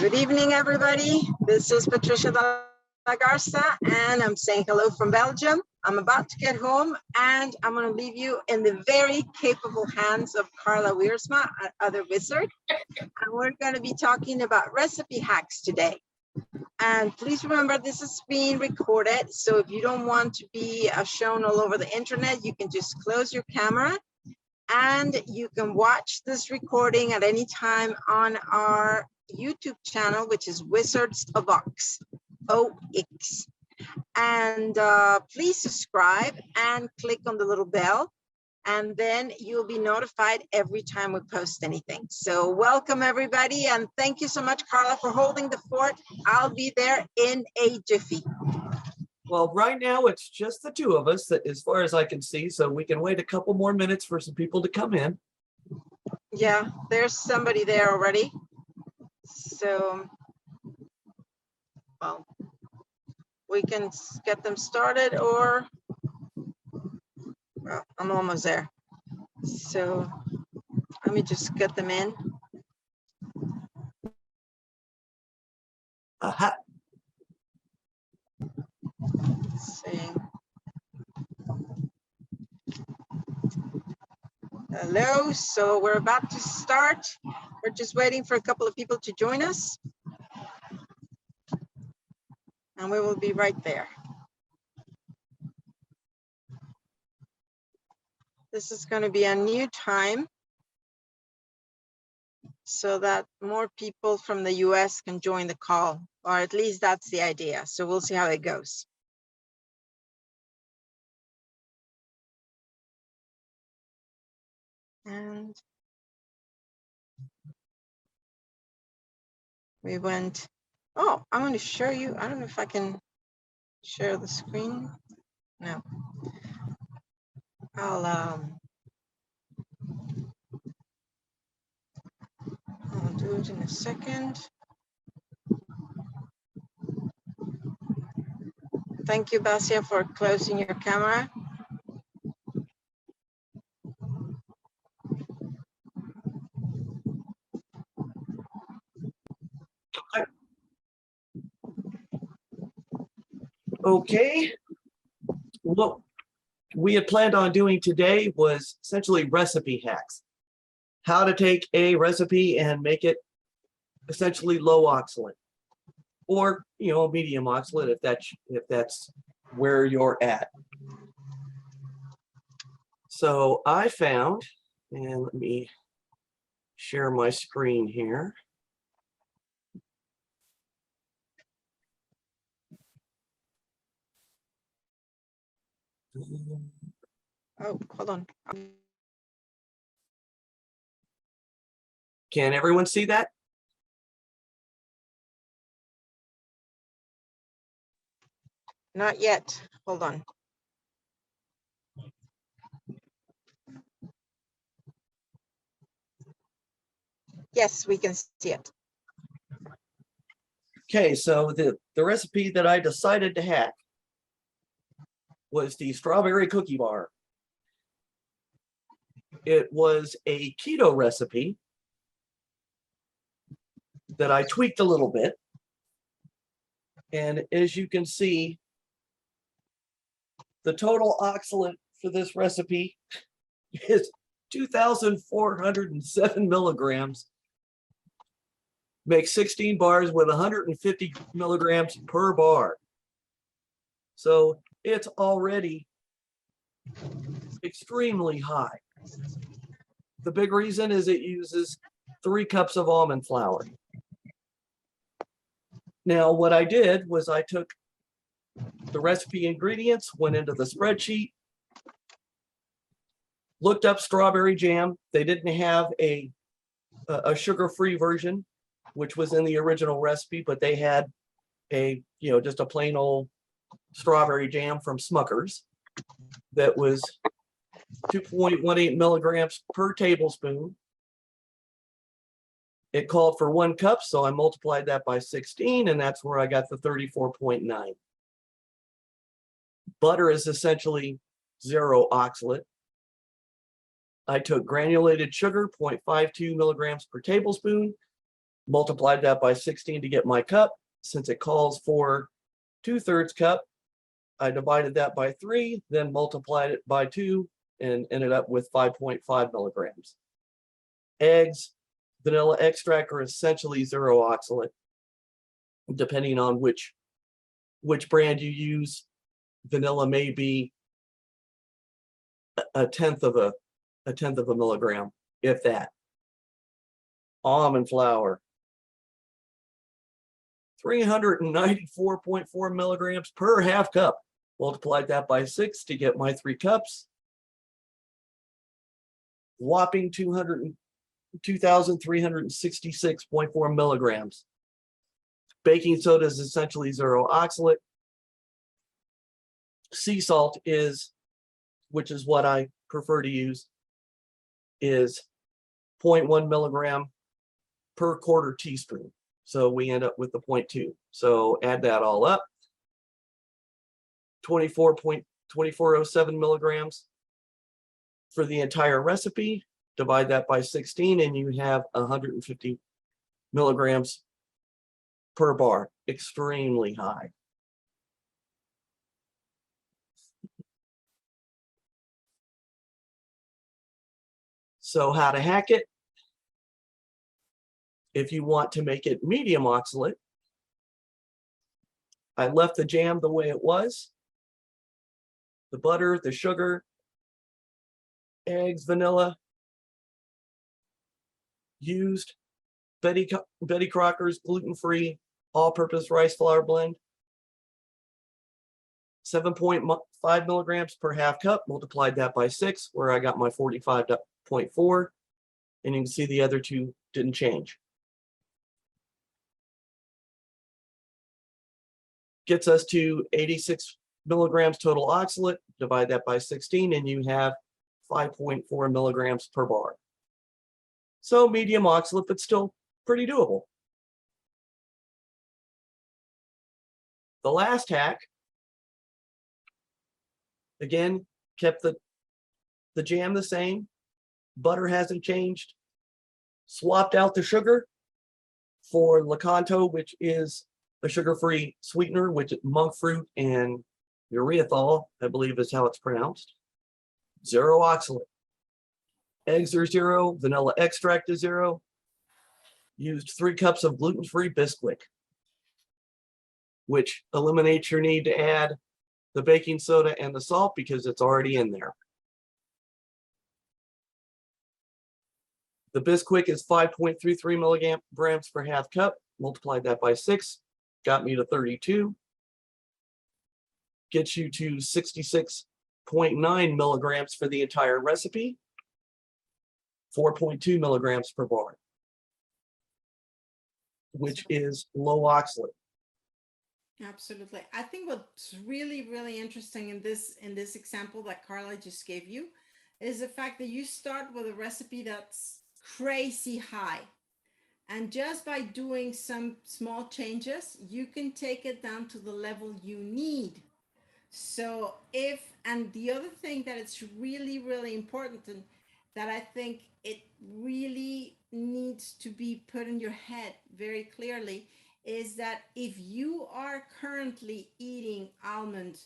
Good evening, everybody. This is Patricia De La Garza, and I'm saying hello from Belgium. I'm about to get home, and I'm going to leave you in the very capable hands of Karla Wiersma, other wizard. And we're going to be talking about recipe hacks today. And please remember, this is being recorded. So if you don't want to be shown all over the internet, you can just close your camera. And you can watch this recording at any time on our YouTube channel, which is Wizards of Ox, O-X. And please subscribe and click on the little bell, and then you'll be notified every time we post anything. So welcome, everybody, and thank you so much, Karla, for holding the fort. I'll be there in a jiffy. Well, right now it's just the two of us, as far as I can see, so we can wait a couple more minutes for some people to come in. Yeah, there's somebody there already. So, well, we can get them started, or well, I'm almost there. So let me just get them in. Aha. Let's see. Hello, so we're about to start. We're just waiting for a couple of people to join us. And we will be right there. This is going to be a new time so that more people from the US can join the call, or at least that's the idea. So we'll see how it goes. And we went, oh, I'm going to show you. I don't know if I can share the screen. No. I'll do it in a second. Thank you, Basia, for closing your camera. Okay. What we had planned on doing today was essentially recipe hacks. How to take a recipe and make it essentially low oxalate, or medium oxalate if that's where you're at. So I found, and let me share my screen here. Oh, hold on. Can everyone see that? Not yet. Hold on. Yes, we can see it. Okay, so the recipe that I decided to hack was the strawberry cookie bar. It was a keto recipe that I tweaked a little bit. And as you can see, the total oxalate for this recipe is 2,407 milligrams. Makes 16 bars with 150 milligrams per bar. So it's already extremely high. The big reason is it uses 3 cups of almond flour. Now, what I did was I took the recipe ingredients, went into the spreadsheet, looked up strawberry jam. They didn't have a sugar-free version, which was in the original recipe, but they had just a plain old strawberry jam from Smucker's that was 2.18 milligrams per tablespoon. It called for 1 cup, so I multiplied that by 16, and that's where I got the 34.9. Butter is essentially 0 oxalate. I took granulated sugar, 0.52 milligrams per tablespoon, multiplied that by 16 to get my cup. Since it calls for 2/3 cup, I divided that by 3, then multiplied it by 2, and ended up with 5.5 milligrams. Eggs, vanilla extract are essentially zero oxalate, depending on which brand you use. Vanilla may be a tenth of a milligram, if that. Almond flour, 394.4 milligrams per half cup. Multiplied that by 6 to get my 3 cups. Whopping 2,366.4 milligrams. Baking soda is essentially zero oxalate. Sea salt is, which is what I prefer to use, is 0.1 milligram per quarter teaspoon. So we end up with the 0.2. So add that all up. 2407 milligrams for the entire recipe. Divide that by 16 and you have 150 milligrams per bar. Extremely high. So how to hack it? If you want to make it medium oxalate, I left the jam the way it was. The butter, the sugar, eggs, vanilla. Used Betty Crocker's gluten-free all-purpose rice flour blend. 7.5 milligrams per half cup. Multiplied that by 6, where I got my 45.4. And you can see the other two didn't change. Gets us to 86 milligrams total oxalate. Divide that by 16 and you have 5.4 milligrams per bar. So medium oxalate, but still pretty doable. The last hack, again, kept the jam the same. Butter hasn't changed. Swapped out the sugar for Lakanto, which is a sugar-free sweetener, which is monk fruit and urethol, I believe is how it's pronounced. Zero oxalate. Eggs are zero. Vanilla extract is zero. Used 3 cups of gluten-free Bisquick, which eliminates your need to add the baking soda and the salt because it's already in there. The Bisquick is 5.33 milligrams per half cup. Multiplied that by 6, got me to 32. Gets you to 66.9 milligrams for the entire recipe. 4.2 milligrams per bar, which is low oxalate. Absolutely. I think what's really, really interesting in this example that Karla just gave you is the fact that you start with a recipe that's crazy high. And just by doing some small changes, you can take it down to the level you need. So and the other thing that it's really, really important and that I think it really needs to be put in your head very clearly is that if you are currently eating almond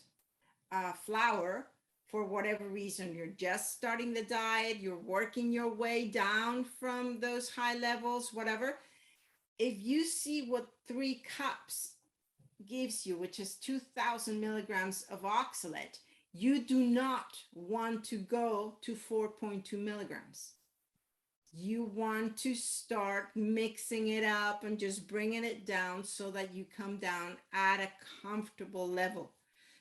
flour for whatever reason, you're just starting the diet, you're working your way down from those high levels, whatever, if you see what 3 cups gives you, which is 2,000 milligrams of oxalate, you do not want to go to 4.2 milligrams. You want to start mixing it up and just bringing it down so that you come down at a comfortable level.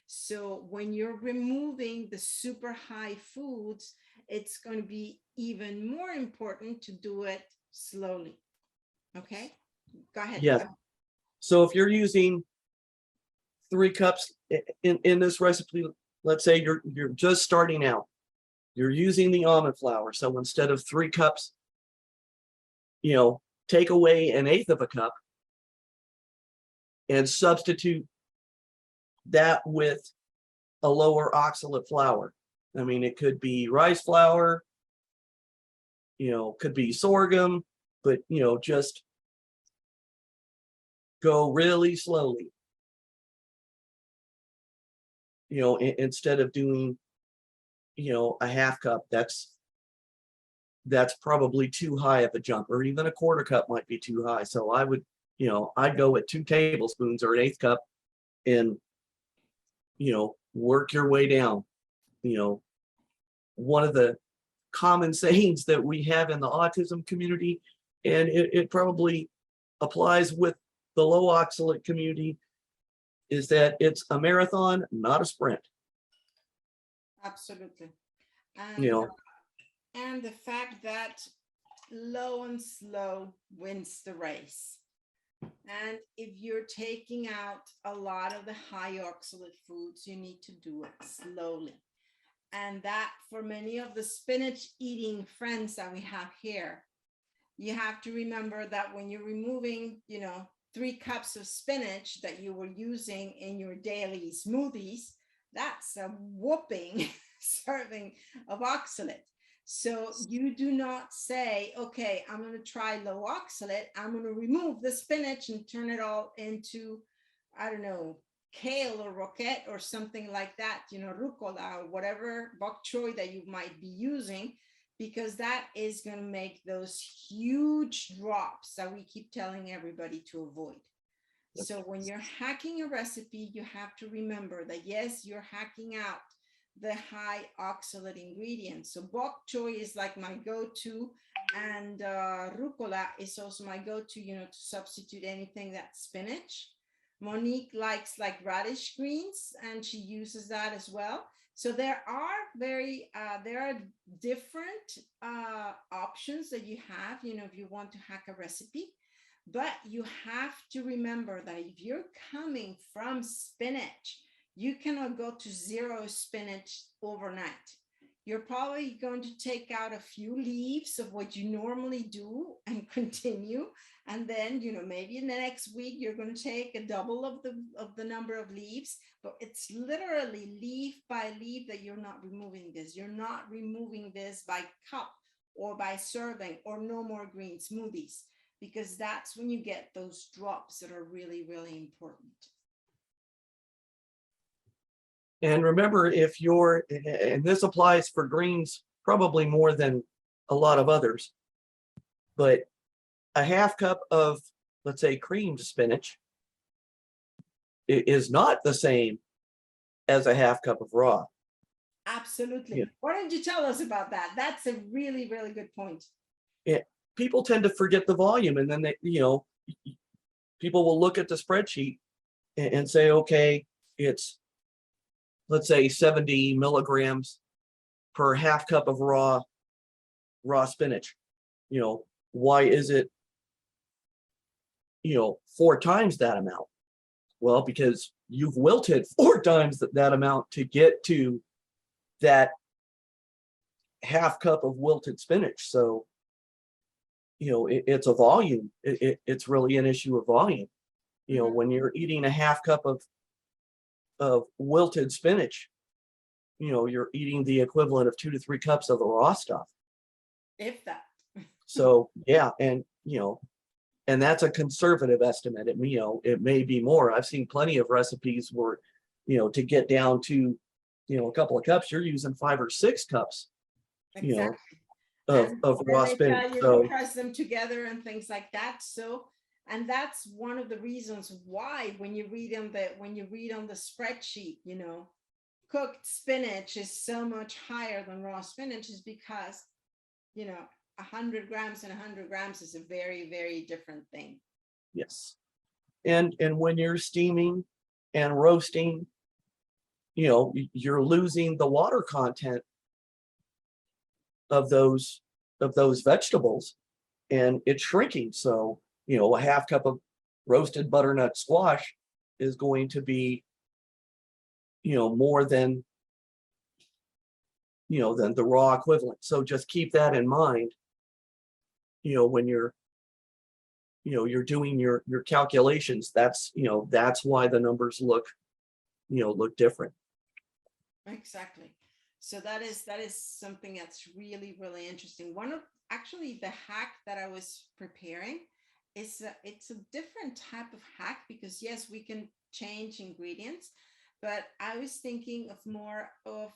So when you're removing the super high foods, it's going to be even more important to do it slowly. Okay, go ahead. Yes. So if you're using 3 cups in this recipe, let's say you're just starting out, you're using the almond flour. So instead of 3 cups, take away 1/8 of a cup and substitute that with a lower oxalate flour. I mean, it could be rice flour, could be sorghum, but just go really slowly. Instead of doing, a half cup, that's probably too high of a jump, or even a quarter cup might be too high. So I would, I'd go with 2 tablespoons or an 1/8 cup and, work your way down. One of the common sayings that we have in the autism community, and it probably applies with the low oxalate community, is that it's a marathon, not a sprint. Absolutely. You know, And the fact that low and slow wins the race. And if you're taking out a lot of the high oxalate foods, you need to do it slowly. And that, for many of the spinach eating friends that we have here, you have to remember that when you're removing, 3 cups of spinach that you were using in your daily smoothies, that's a whooping serving of oxalate. So you do not say, okay, I'm going to try low oxalate. I'm going to remove the spinach and turn it all into, I don't know, kale or roquette or something like that, rucola or whatever bok choy that you might be using, because that is going to make those huge drops that we keep telling everybody to avoid. So when you're hacking a recipe, you have to remember that, yes, you're hacking out the high oxalate ingredients. So bok choy is like my go-to, and rucola is also my go-to, to substitute anything that's spinach. Monique likes like radish greens, and she uses that as well. So there are different options that you have, if you want to hack a recipe. But you have to remember that if you're coming from spinach, you cannot go to 0 spinach overnight. You're probably going to take out a few leaves of what you normally do and continue. And then, maybe in the next week, you're going to take a double of the number of leaves, but it's literally leaf by leaf that you're not removing this. You're not removing this by cup or by serving or no more green smoothies, because that's when you get those drops that are really, really important. and remember, if you're, and this applies for greens probably more than a lot of others, but a half cup of, let's say, creamed spinach is not the same as a half cup of raw. Absolutely. Yeah. Why don't you tell us about that? That's a really, really good point. Yeah, people tend to forget the volume, and then they, people will look at the spreadsheet and say, okay, it's, let's say, 70 milligrams per half cup of raw spinach. Why is it, 4 times that amount? Well, because you've wilted 4 times that amount to get to that half cup of wilted spinach. So, it's a volume. It's really an issue of volume. When you're eating a half cup of wilted spinach, you're eating the equivalent of 2 to 3 cups of the raw stuff. If that. So yeah, and and that's a conservative estimate. It may be more. I've seen plenty of recipes where, to get down to, a couple of cups, you're using 5 or 6 cups, Exactly. of raw spinach. So press them together and things like that. So, and that's one of the reasons why when you read on the spreadsheet, cooked spinach is so much higher than raw spinach, is because 100 grams and 100 grams is a very, very different thing. Yes. And when you're steaming and roasting, you're losing the water content of those vegetables, and it's shrinking. So, a half cup of roasted butternut squash is going to be, more than the raw equivalent. So just keep that in mind, when you're doing your calculations. That's why the numbers look different. Exactly. So that is something that's really, really interesting. One of actually the hack that I was preparing it's a different type of hack, because yes, we can change ingredients, but I was thinking of more of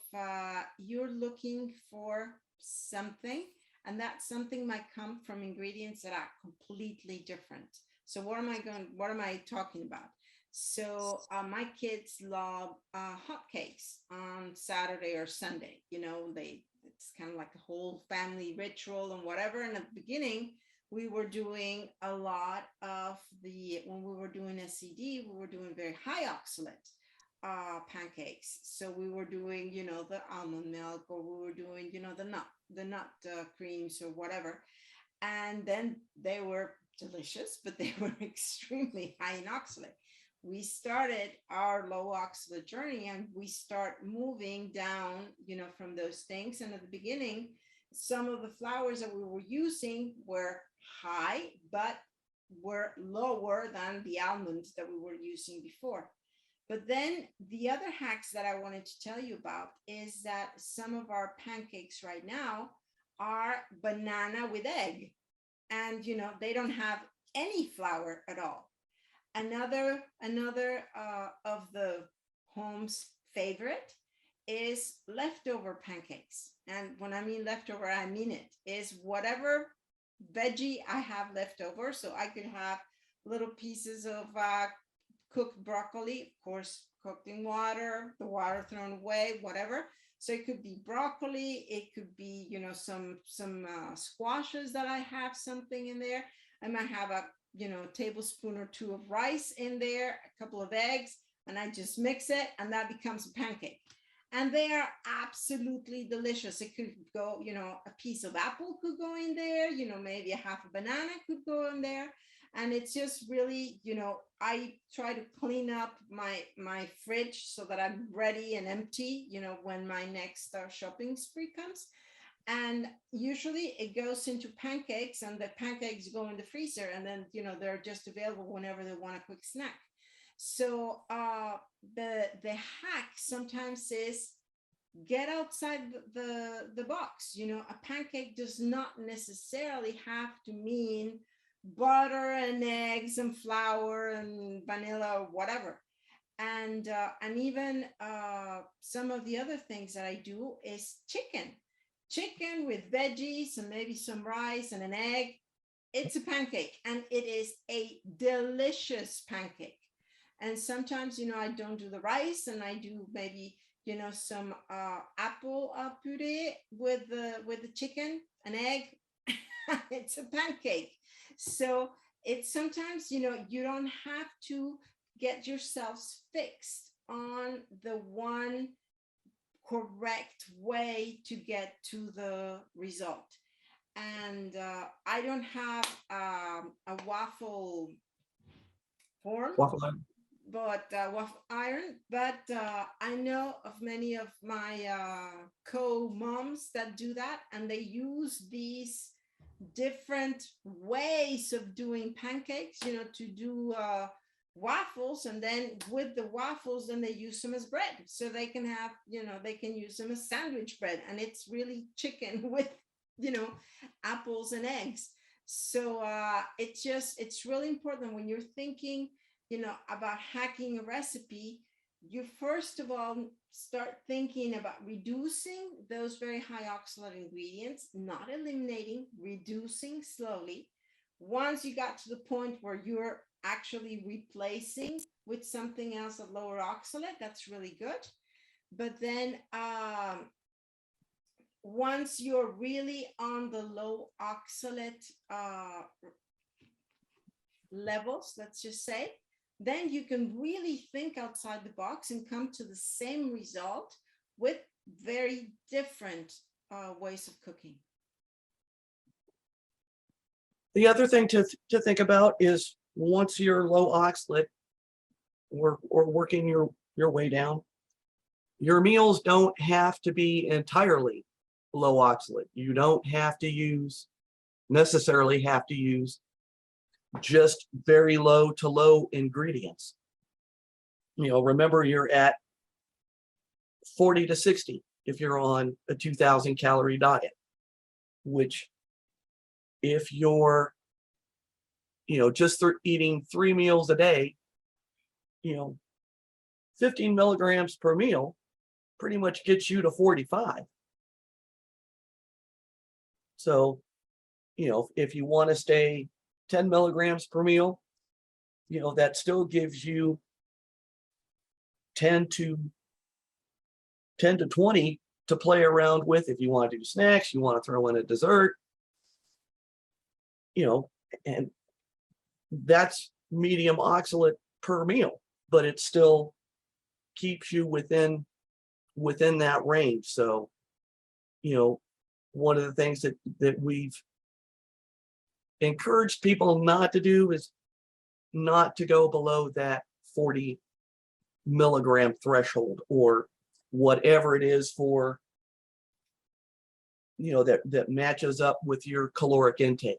you're looking for something, and that something might come from ingredients that are completely different. So what am I talking about? So my kids love hotcakes on Saturday or Sunday. You know, it's kind of like a whole family ritual and whatever. And at the beginning, we were doing a lot of when we were doing SCD, we were doing very high oxalate pancakes. So we were doing, you know, the almond milk, or we were doing, you know, the nut creams or whatever. And then they were delicious, but they were extremely high in oxalate. We started our low oxalate journey, and we start moving down, you know, from those things. And at the beginning, some of the flours that we were using were high, but were lower than the almonds that we were using before. But then the other hacks that I wanted to tell you about is that some of our pancakes right now are banana with egg. And, you know, they don't have any flour at all. Another of the home's favorite is leftover pancakes. And when I mean leftover, I mean it is whatever veggie I have left over. So I could have little pieces of cooked broccoli, of course, cooked in water, the water thrown away, whatever. So it could be broccoli, it could be, you know, some squashes that I have something in there. I might have a, you know, tablespoon or two of rice in there, a couple of eggs, and I just mix it, and that becomes a pancake. And they are absolutely delicious. It could go, you know, a piece of apple could go in there, you know, maybe a half a banana could go in there. And it's just really, you know, I try to clean up my fridge so that I'm ready and empty, you know, when my next shopping spree comes. And usually it goes into pancakes, and the pancakes go in the freezer, and then, you know, they're just available whenever they want a quick snack. So the hack sometimes is get outside the box. You know, a pancake does not necessarily have to mean butter and eggs and flour and vanilla or whatever. And even some of the other things that I do is chicken with veggies and maybe some rice and an egg. It's a pancake, and it is a delicious pancake. And sometimes, you know, I don't do the rice, and I do maybe, you know, some apple puree with the chicken, an egg. It's a pancake. So it's sometimes, you know, you don't have to get yourselves fixed on the one correct way to get to the result. And I don't have a waffle form, Waffle iron. but waffle iron. But I know of many of my co-moms that do that, and they use these different ways of doing pancakes, you know, to do waffles. And then with the waffles, then they use them as bread, so they can have, you know, they can use them as sandwich bread, and it's really chicken with, you know, apples and eggs. So it's really important when you're thinking, you know, about hacking a recipe, you first of all start thinking about reducing those very high oxalate ingredients, not eliminating, reducing slowly. Once you got to the point where you're actually replacing with something else at lower oxalate, that's really good. But then once you're really on the low oxalate levels, let's just say, then you can really think outside the box and come to the same result with very different ways of cooking. The other thing to think about is once you're low oxalate or working your way down, your meals don't have to be entirely low oxalate. You don't have to necessarily have to use just very low to low ingredients. You know, remember, you're at 40 to 60 if you're on a 2,000 calorie diet, which if you're just through eating 3 meals a day, 15 milligrams per meal pretty much gets you to 45. So, if you want to stay 10 milligrams per meal, that still gives you 10 to 20 to play around with. If you want to do snacks, you want to throw in a dessert, and that's medium oxalate per meal, but it still keeps you within that range. So, one of the things that we've encouraged people not to do is not to go below that 40 milligram threshold, or whatever it is for, that matches up with your caloric intake.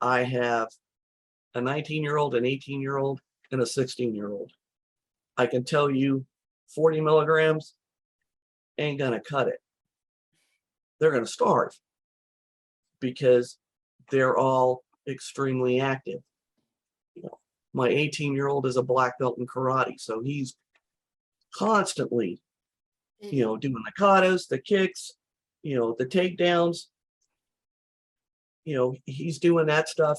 I have a 19-year-old, an 18-year-old, and a 16-year-old. I can tell you 40 milligrams ain't gonna cut it. They're gonna starve because they're all extremely active. My 18-year-old is a black belt in karate, so he's constantly, doing the katas, the kicks, the takedowns. He's doing that stuff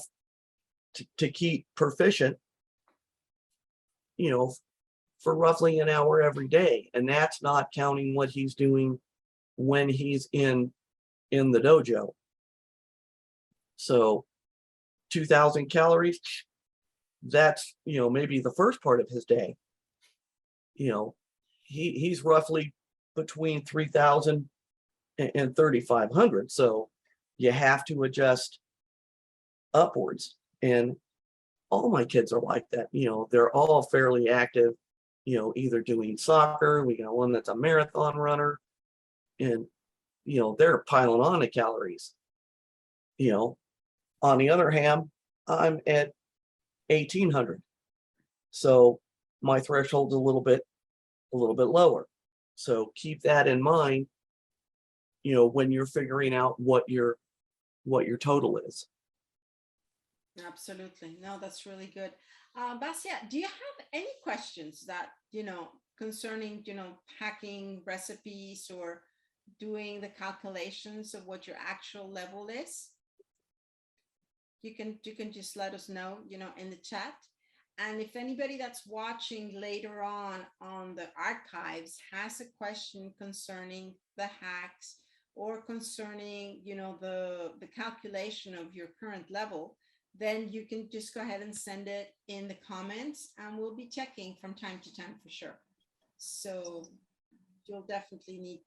to keep proficient, for roughly an hour every day. And that's not counting what he's doing when he's in the dojo. So 2,000 calories, that's, maybe the first part of his day. He's roughly between 3,000 and 3,500. So you have to adjust upwards. And all my kids are like that. They're all fairly active, either doing soccer. We got one that's a marathon runner, and, they're piling on the calories. On the other hand, I'm at 1,800. So my threshold's a little bit lower. So keep that in mind, when you're figuring out what your total is. Absolutely. No, that's really good. Basia, do you have any questions that, concerning, packing recipes or doing the calculations of what your actual level is? You can just let us know, in the chat. And if anybody that's watching later on the archives has a question concerning the hacks or concerning, the calculation of your current level, then you can just go ahead and send it in the comments, and we'll be checking from time to time for sure. So you'll definitely need,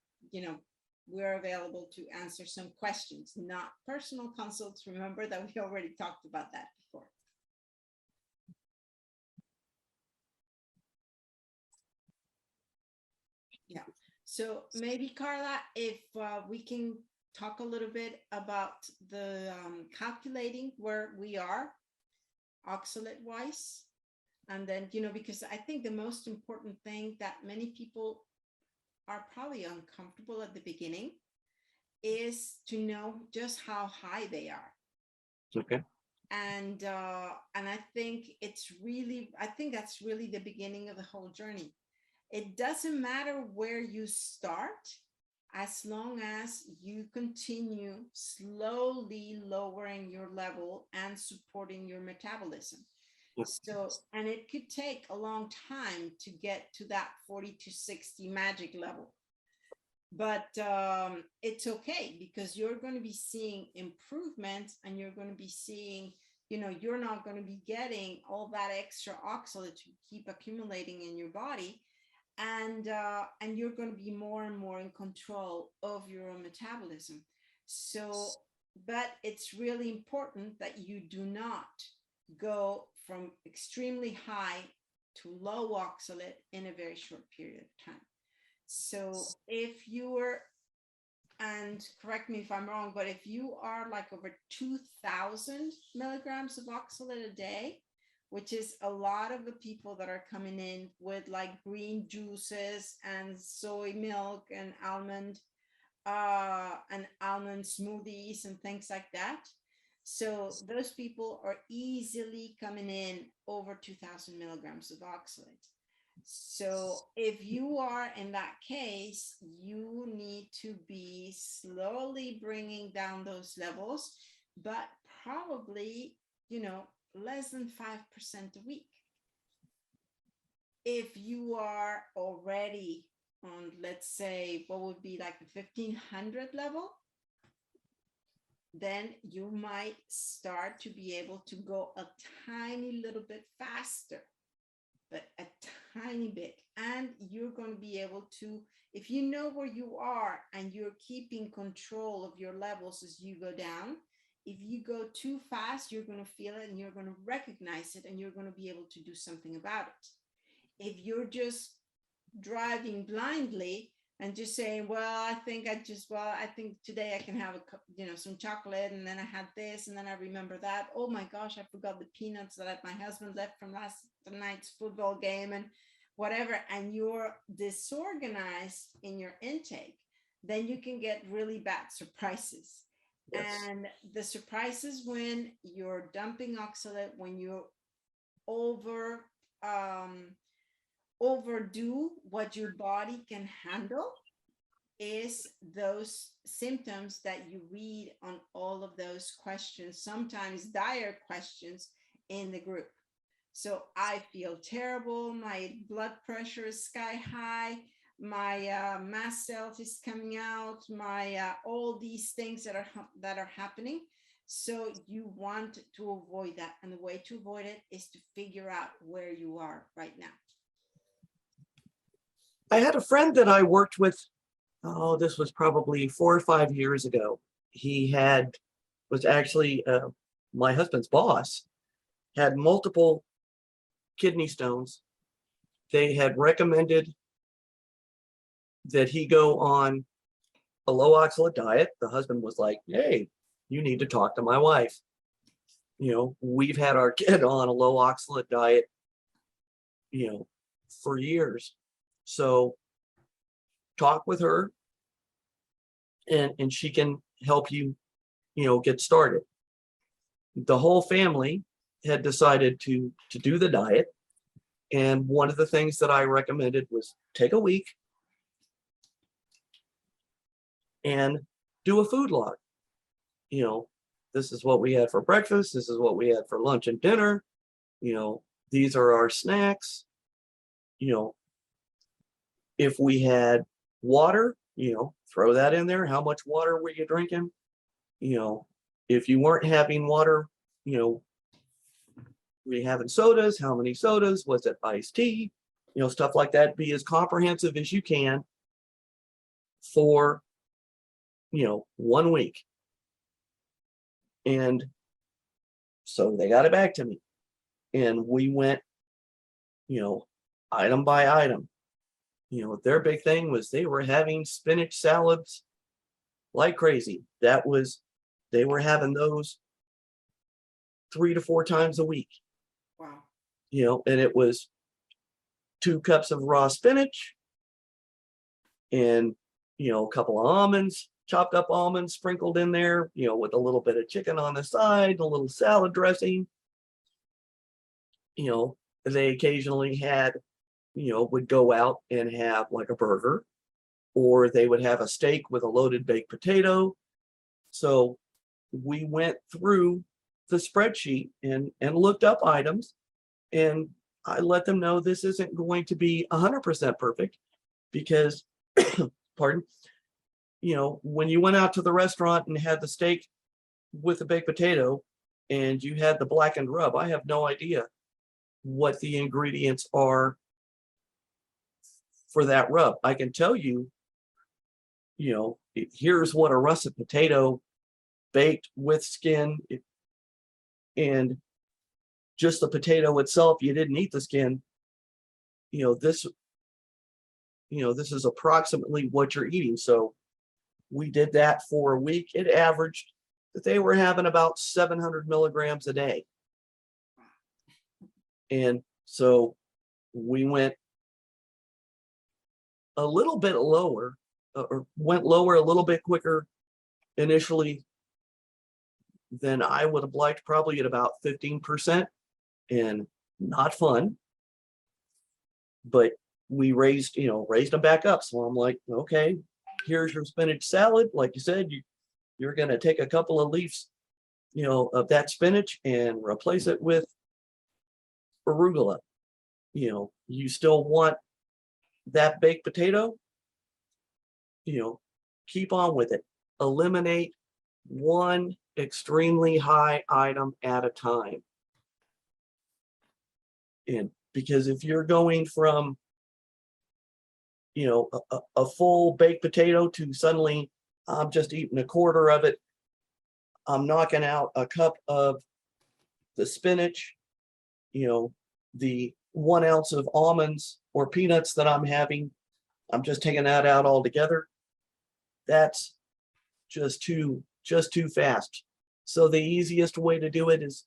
we're available to answer some questions, not personal consults. Remember that we already talked about that before. Yeah. So maybe Karla, if we can talk a little bit about the calculating where we are oxalate wise. And then, because I think the most important thing that many people are probably uncomfortable at the beginning is to know just how high they are. Okay. And I think that's really the beginning of the whole journey. It doesn't matter where you start, as long as you continue slowly lowering your level and supporting your metabolism. So, and it could take a long time to get to that 40 to 60 magic level. But it's okay, because you're going to be seeing improvements, and you're going to be seeing, you're not going to be getting all that extra oxalate to keep accumulating in your body. And you're going to be more and more in control of your own metabolism. So, but it's really important that you do not go from extremely high to low oxalate in a very short period of time. So if you were, and correct me if I'm wrong, but if you are like over 2,000 milligrams of oxalate a day, which is a lot of the people that are coming in with like green juices and soy milk and almond smoothies and things like that. So those people are easily coming in over 2000 milligrams of oxalate. So if you are in that case, you need to be slowly bringing down those levels, but probably, less than 5% a week. If you are already on, let's say, what would be like the 1500 level, then you might start to be able to go a tiny little bit faster, but a tiny bit. And you're going to be able to, if you know where you are and you're keeping control of your levels as you go down, if you go too fast, you're going to feel it and you're going to recognize it and you're going to be able to do something about it. If you're just driving blindly and just saying, well, I think today I can have some chocolate, and then I had this, and then I remember that. Oh my gosh, I forgot the peanuts that my husband left from last night's football game and whatever, and you're disorganized in your intake, then you can get really bad surprises. Yes. And the surprises when you're dumping oxalate, when you're overdo what your body can handle, is those symptoms that you read on all of those questions, sometimes dire questions in the group. So I feel terrible, my blood pressure is sky high, my mast cells is coming out, my all these things that are happening. So you want to avoid that, and the way to avoid it is to figure out where you are right now. I had a friend that I worked with, this was probably 4 or 5 years ago. He was actually my husband's boss, had multiple kidney stones. They had recommended that he go on a low oxalate diet. The husband was like, hey, you need to talk to my wife. We've had our kid on a low oxalate diet, for years. So talk with her and she can help you, get started. The whole family had decided to do the diet. And one of the things that I recommended was take a week and do a food log. This is what we had for breakfast. This is what we had for lunch and dinner. These are our snacks. If we had water, throw that in there. How much water were you drinking? If you weren't having water, were you having sodas? How many sodas? Was it iced tea? Stuff like that. Be as comprehensive as you can for, 1 week. And so they got it back to me. And we went, item by item. Their big thing was they were having spinach salads like crazy. They were having those 3 to 4 times a week. Wow. And it was 2 cups of raw spinach and, a couple of almonds, chopped up almonds sprinkled in there, with a little bit of chicken on the side, a little salad dressing. They occasionally had, would go out and have like a burger, or they would have a steak with a loaded baked potato. So we went through the spreadsheet and looked up items, and I let them know this isn't going to be 100% perfect because, pardon, when you went out to the restaurant and had the steak with the baked potato and you had the blackened rub, I have no idea what the ingredients are for that rub. I can tell you, here's what a russet potato baked with skin and just the potato itself, you didn't eat the skin. This is approximately what you're eating. So we did that for a week. It averaged that they were having about 700 milligrams a day. And so we went a little bit lower, or went lower a little bit quicker initially then I would have liked probably at about 15%, and not fun. But we raised them back up. So I'm like, okay, here's your spinach salad. Like you said, you're going to take a couple of leaves, of that spinach and replace it with arugula. You still want that baked potato, keep on with it. Eliminate one extremely high item at a time. And because if you're going from, a full baked potato to suddenly I'm just eating a quarter of it, I'm knocking out a cup of the spinach, the 1 ounce of almonds or peanuts that I'm having, I'm just taking that out altogether. That's just too fast. So the easiest way to do it is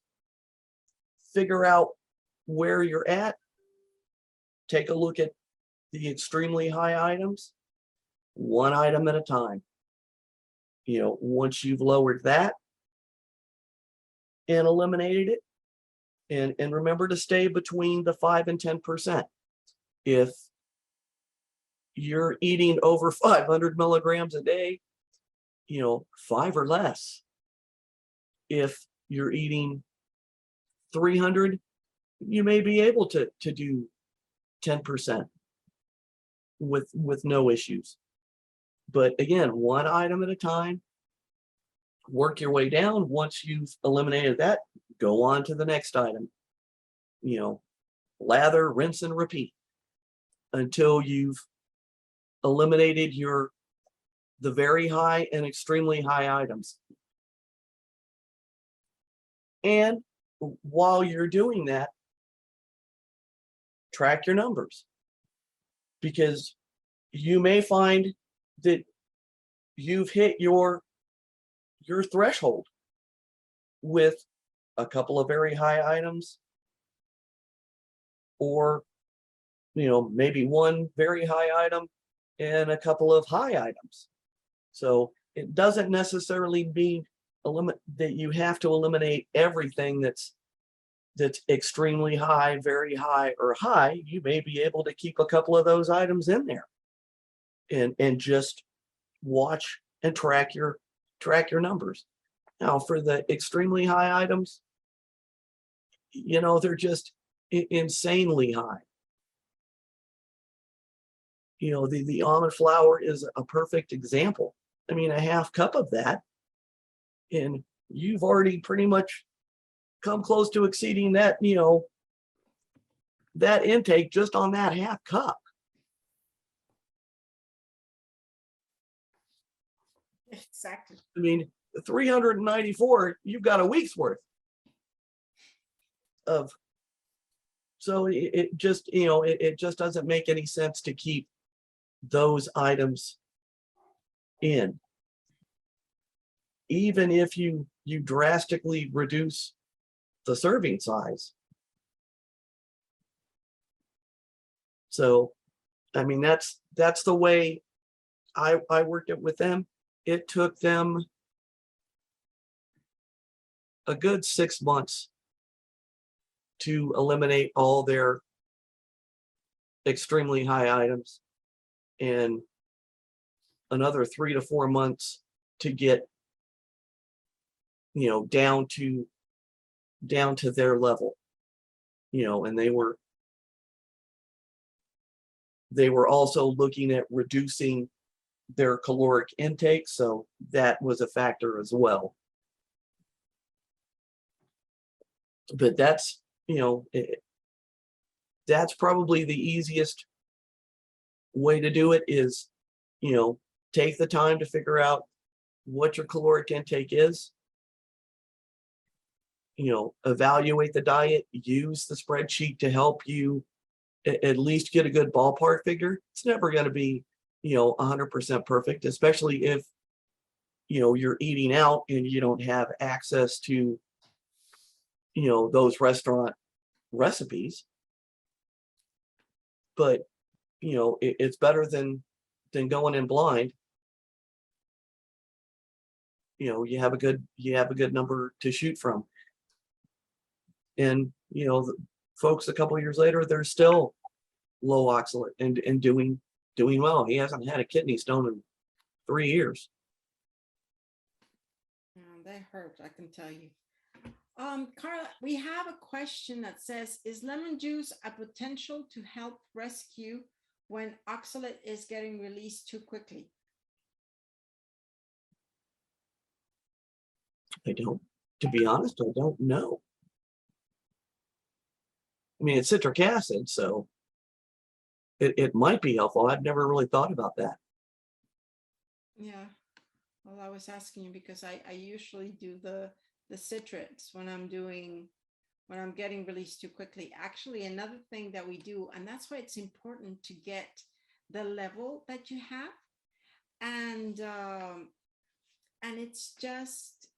figure out where you're at, take a look at the extremely high items, one item at a time. Once you've lowered that and eliminated it, and remember to stay between the 5 and 10%. If you're eating over 500 milligrams a day, 5 or less. If you're eating 300, you may be able to do 10% with no issues. But again, one item at a time, work your way down. Once you've eliminated that, go on to the next item. Lather, rinse, and repeat until you've eliminated the very high and extremely high items. And while you're doing that, track your numbers, because you may find that you've hit your threshold with a couple of very high items, or maybe one very high item and a couple of high items. So it doesn't necessarily mean that you have to eliminate everything that's extremely high, very high, or high. You may be able to keep a couple of those items in there and just watch and track your numbers. Now for the extremely high items, they're just insanely high. The almond flour is a perfect example. I mean, a half cup of that, and you've already pretty much come close to exceeding that, that intake just on that half cup. Exactly. I mean, 394, you've got a week's worth of. So it just, it just doesn't make any sense to keep those items in. Even if you drastically reduce the serving size. So, I mean, that's the way I worked it with them. It took them a good 6 months to eliminate all their extremely high items, and another 3 to 4 months to get, down to their level, and they were also looking at reducing their caloric intake, so that was a factor as well. But that's, that's probably the easiest way to do it is, take the time to figure out what your caloric intake is, evaluate the diet, use the spreadsheet to help you at least get a good ballpark figure. It's never going to be, 100% perfect, especially if, you're eating out and you don't have access to, those restaurant recipes. But, it's better than going in blind. you have a good number to shoot from. And the folks a couple of years later, they're still low oxalate and doing well. He hasn't had a kidney stone in 3 years. That hurt, I can tell you. Karla, we have a question that says, is lemon juice a potential to help rescue when oxalate is getting released too quickly? To be honest, I don't know. I mean, it's citric acid, so it might be helpful. I've never really thought about that. Yeah. Well, I was asking you because I usually do the citrates when I'm getting released too quickly. Actually, another thing that we do, and that's why it's important to get the level that you have, and it's just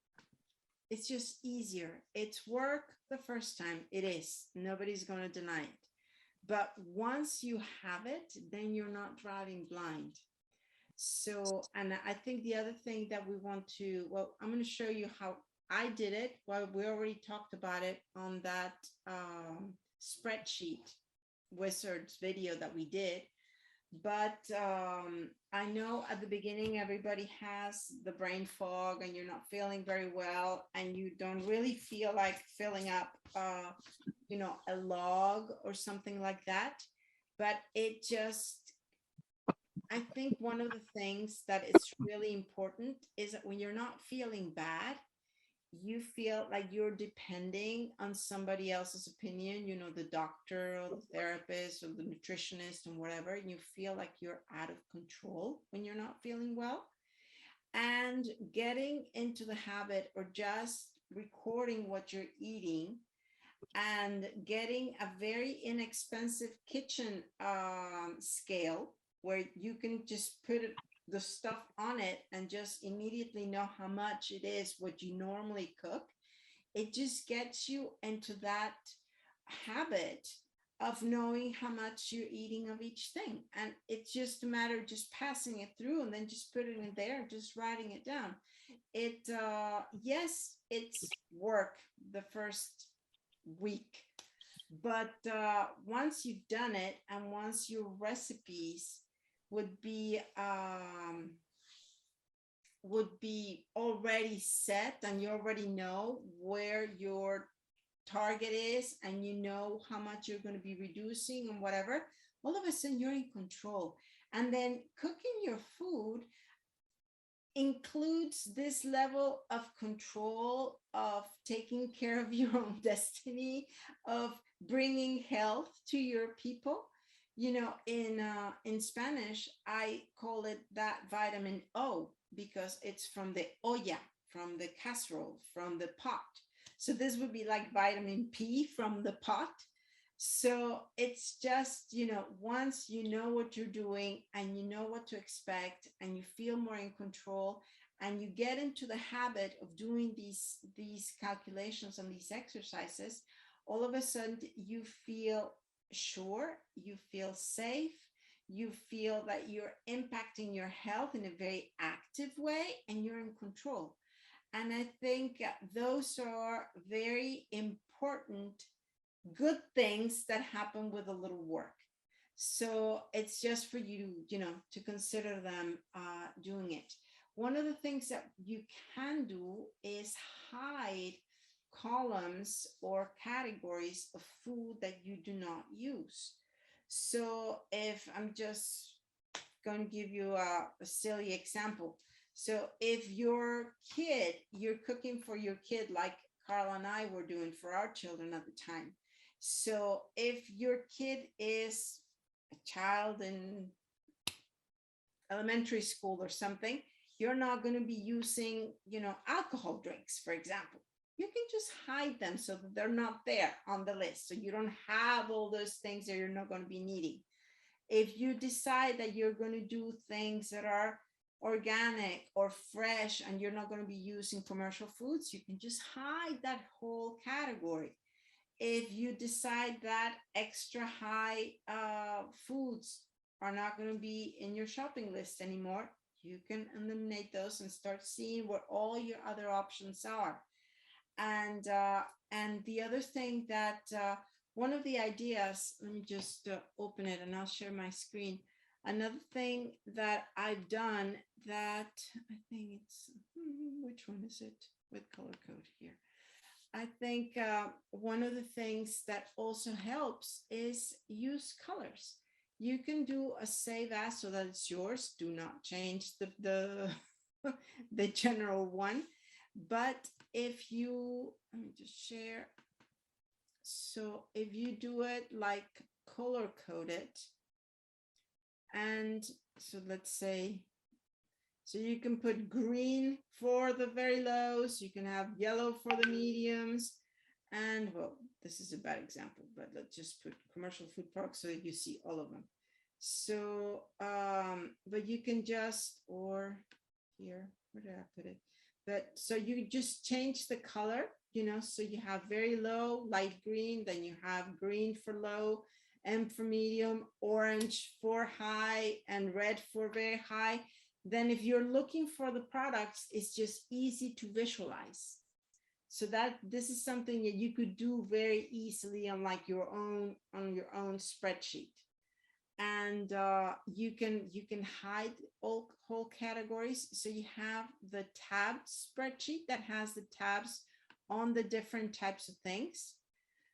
easier. It's work the first time. It is. Nobody's going to deny it. But once you have it, then you're not driving blind. So, and I think the other thing that we want to, well, I'm going to show you how I did it. Well, we already talked about it on that spreadsheet wizards video that we did. But I know at the beginning, everybody has the brain fog and you're not feeling very well and you don't really feel like filling up, a log or something like that. But I think one of the things that is really important is that when you're not feeling bad, you feel like you're depending on somebody else's opinion, the doctor or the therapist or the nutritionist and whatever, and you feel like you're out of control when you're not feeling well. And getting into the habit or just recording what you're eating and getting a very inexpensive kitchen scale where you can just put the stuff on it and just immediately know how much it is what you normally cook. It just gets you into that habit of knowing how much you're eating of each thing. And it's just a matter of just passing it through and then just putting it there, just writing it down. Yes, it's work the first week, but once you've done it and once your recipes would be already set and you already know where your target is and you know how much you're going to be reducing and whatever, all of a sudden you're in control. And then cooking your food includes this level of control, of taking care of your own destiny, of bringing health to your people. In Spanish, I call it that vitamin O because it's from the olla, from the casserole, from the pot. So this would be like vitamin P from the pot. So it's just, once you know what you're doing and you know what to expect and you feel more in control and you get into the habit of doing these calculations and these exercises, all of a sudden you feel sure, you feel safe, you feel that you're impacting your health in a very active way and you're in control. And I think those are very important, good things that happen with a little work. So it's just for you, to consider them doing it. One of the things that you can do is hide columns or categories of food that you do not use. So if I'm just going to give you a silly example. So if you're cooking for your kid like Karla and I were doing for our children at the time. So if your kid is a child in elementary school or something, you're not going to be using, alcohol drinks, for example. You can just hide them so that they're not there on the list. So you don't have all those things that you're not going to be needing. If you decide that you're going to do things that are organic or fresh and you're not going to be using commercial foods, you can just hide that whole category. If you decide that extra high foods are not going to be in your shopping list anymore, you can eliminate those and start seeing what all your other options are. And the other thing that one of the ideas, let me just open it and I'll share my screen. Another thing that I've done that I think it's, which one is it with color code here? I think one of the things that also helps is use colors. You can do a save as so that it's yours. Do not change the the general one. But if you, let me just share. So if you do it like color coded, and so let's say, so you can put green for the very lows, you can have yellow for the mediums, and well, this is a bad example, but let's just put commercial food products so that you see all of them. So, but you can just, or here, where did I put it? But so you just change the color, you know, so you have very low, light green, then you have green for low, M for medium, orange for high, and red for very high. Then if you're looking for the products, it's just easy to visualize. So that this is something that you could do very easily on like your own, on your own spreadsheet. And you can hide all whole categories. So you have the tabbed spreadsheet that has the tabs on the different types of things.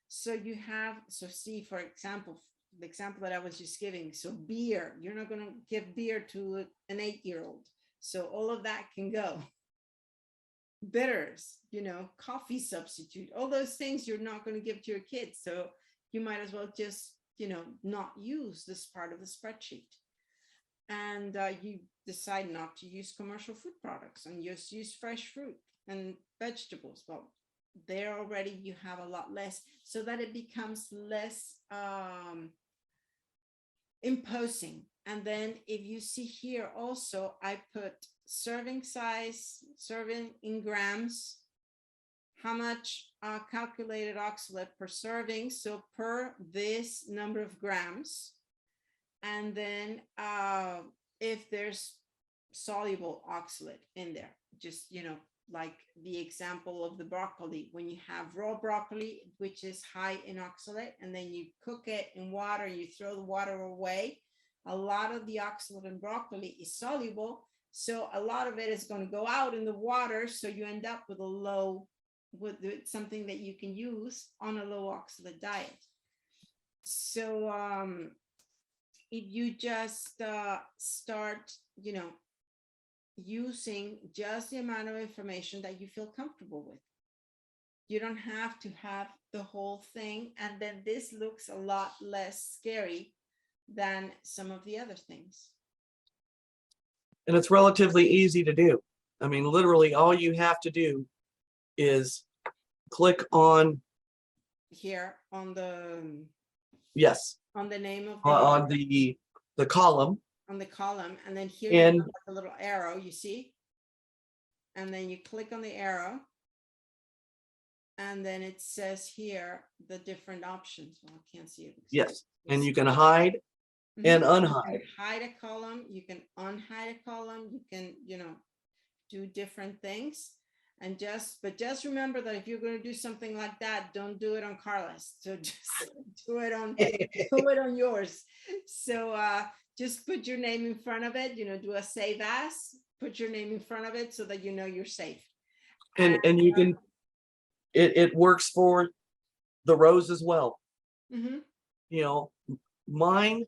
So you have, so see, for example, the example that I was just giving. So beer, you're not going to give beer to an 8-year-old. So all of that can go. Bitters, you know, coffee substitute, all those things you're not going to give to your kids. So you might as well just, you know, not use this part of the spreadsheet. And you decide not to use commercial food products and just use fresh fruit and vegetables. Well, there already you have a lot less, so that it becomes less imposing. And then if you see here also, I put serving size, serving in grams, how much calculated oxalate per serving, so per this number of grams. And then if there's soluble oxalate in there, just, you know, like the example of the broccoli, when you have raw broccoli, which is high in oxalate, and then you cook it in water, you throw the water away, a lot of the oxalate in broccoli is soluble. So a lot of it is going to go out in the water. So you end up with a low, with something that you can use on a low oxalate diet. So if you just start, you know, using just the amount of information that you feel comfortable with. You don't have to have the whole thing. And then this looks a lot less scary than some of the other things. And it's relatively easy to do. I mean, literally all you have to do is click on Here on the, yes, on the name of on the column. On the column, and then here And you have like a little arrow, you see, and then you click on the arrow, and then it says here the different options. Well, I can't see it. yes, and you can hide and unhide. You can hide a column, you can unhide a column, you can, you know, do different things. And but just remember that if you're going to do something like that, don't do it on Karla's. So just do it on yours. So just put your name in front of it, you know, do a save as, put your name in front of it so that you know you're safe. And you can, it works for the rows as well. Mm-hmm. You know, mine,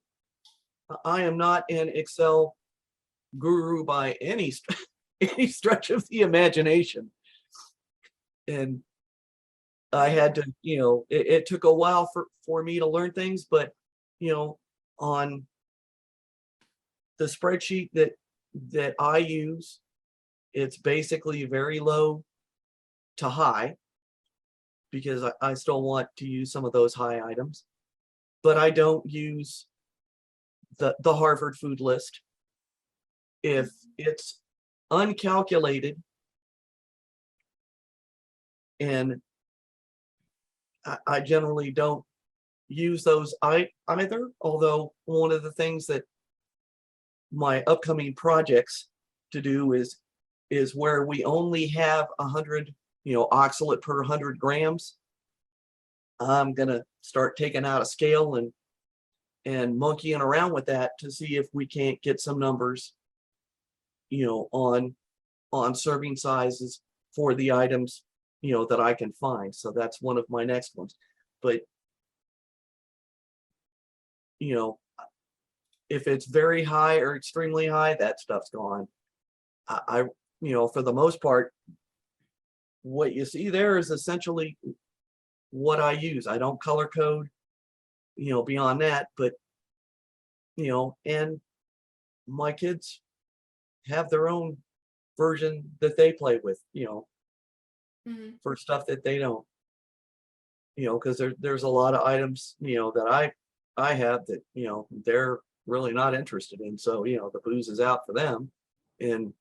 I am not an Excel guru by any stretch of the imagination. And I had to, you know, it took a while for me to learn things, but, you know, on the spreadsheet that I use, it's basically very low to high because I still want to use some of those high items, but I don't use the Harvard food list. If it's uncalculated, and I generally don't use those either, although one of the things that my upcoming projects to do is where we only have 100, oxalate per 100 grams. I'm gonna start taking out a scale and monkeying around with that to see if we can't get some numbers, on serving sizes for the items, that I can find. So that's one of my next ones. But, if it's very high or extremely high, that stuff's gone. I for the most part, what you see there is essentially what I use. I don't color code, beyond that, but, and my kids have their own version that they play with, for stuff that they don't, because there's a lot of items, that I have that, they're really not interested in. So, the booze is out for them, and,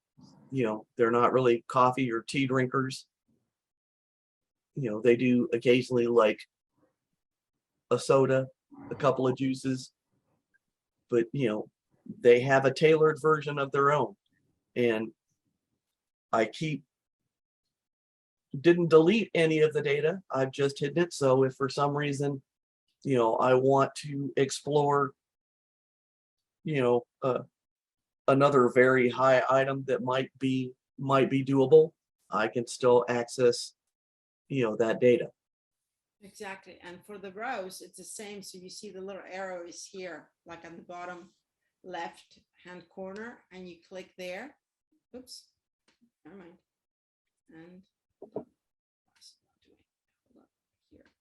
they're not really coffee or tea drinkers. They do occasionally like a soda, a couple of juices, but, they have a tailored version of their own. And I didn't delete any of the data. I've just hidden it. So if for some reason, I want to explore, another very high item that might be doable, I can still access, that data. Exactly. And for the rows, it's the same. So you see the little arrow is here, like on the bottom left hand corner, and you click there. Oops, never mind. And hold on, here.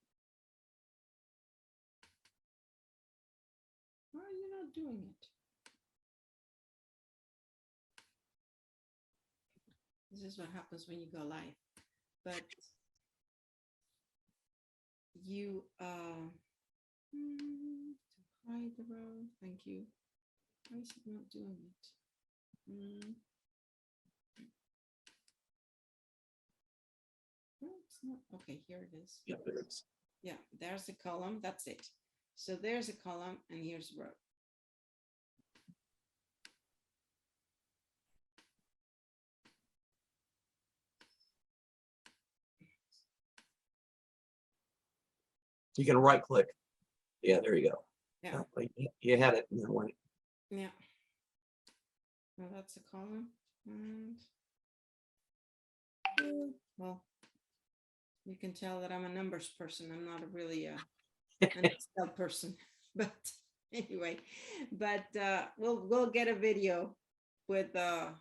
Why are you not doing it? This is what happens when you go live. But you to hide the row. Thank you. Why is it not doing it? No, it's not. Okay, here it is. Yeah, there it is. Yeah, there's a column. That's it. So there's a column and here's a row. You can right click. Yeah, there you go. Yeah. Oh, you had it. Yeah. Well, that's a column. And well, you can tell that I'm a numbers person. I'm not really an Excel person. But anyway, but we'll get a video with how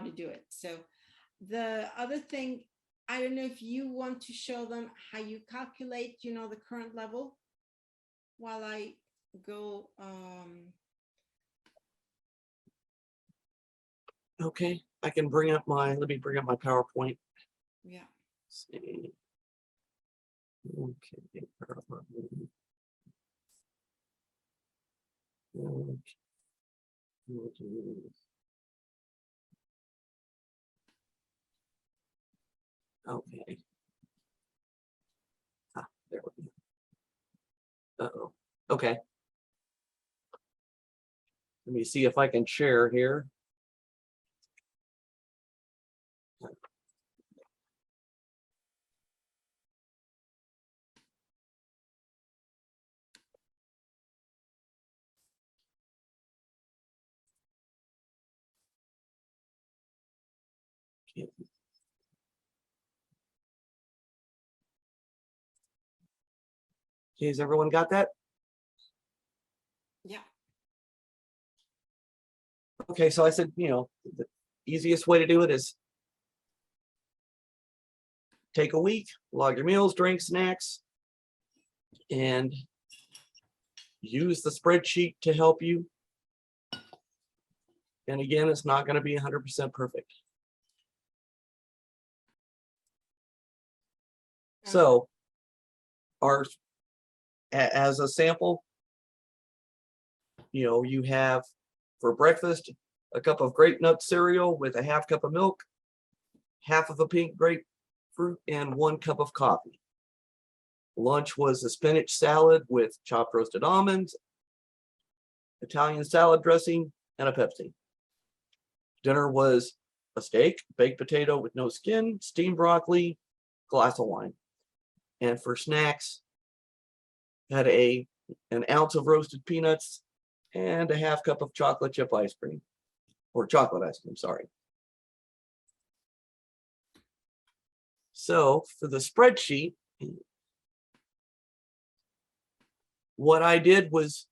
to do it. So the other thing, I don't know if you want to show them how you calculate, the current level while I go. Okay, I can bring up let me bring up my PowerPoint. Yeah. Let's see. Okay, PowerPoint. Okay. There we go. Uh-oh. Okay. Let me see if I can share here. Okay, has everyone got that? Yeah. Okay, so I said, the easiest way to do it is take a week, log your meals, drinks, snacks, and use the spreadsheet to help you. And again, it's not going to be 100% perfect. So as a sample, you have for breakfast a cup of grape nut cereal with a half cup of milk, half of a pink grapefruit, and 1 cup of coffee. Lunch was a spinach salad with chopped roasted almonds, Italian salad dressing, and a Pepsi. Dinner was a steak, baked potato with no skin, steamed broccoli, glass of wine. And for snacks, had an ounce of roasted peanuts and a half cup of chocolate chip ice cream, or chocolate ice cream, sorry. So for the spreadsheet, what I did was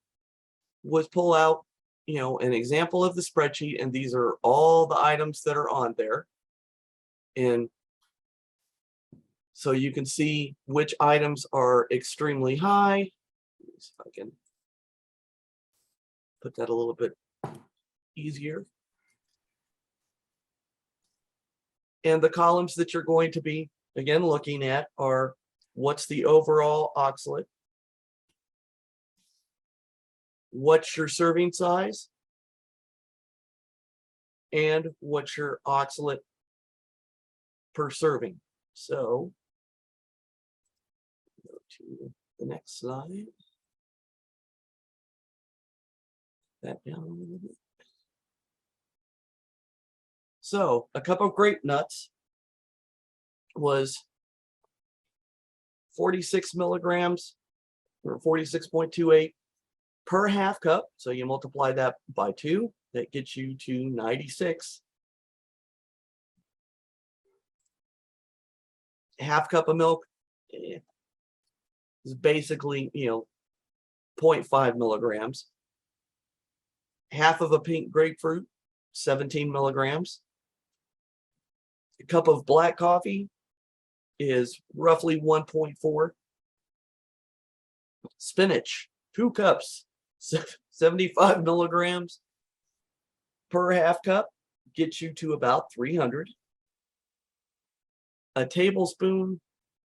pull out, an example of the spreadsheet, and these are all the items that are on there. And so you can see which items are extremely high. Let's see if I can put that a little bit easier. And the columns that you're going to be, again, looking at are what's the overall oxalate, what's your serving size, and what's your oxalate per serving. So, go to the next slide. That down a little bit. So, a cup of grape nuts was 46 milligrams, or 46.28 per half cup. So you multiply that by 2, that gets you to 96. Half cup of milk is basically, 0.5 milligrams. Half of a pink grapefruit, 17 milligrams. A cup of black coffee is roughly 1.4. Spinach, 2 cups, 75 milligrams per half cup, gets you to about 300. A tablespoon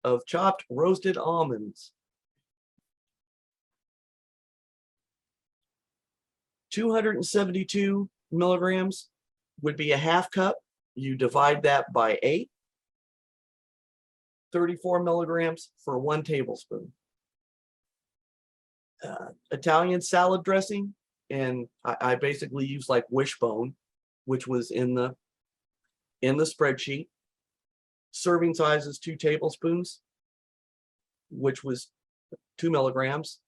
of chopped roasted almonds, 272 milligrams would be a half cup. You divide that by 8, 34 milligrams for 1 tablespoon. Italian salad dressing, and I basically use like Wishbone, which was in the spreadsheet. Serving size is 2 tablespoons, which was 2 milligrams.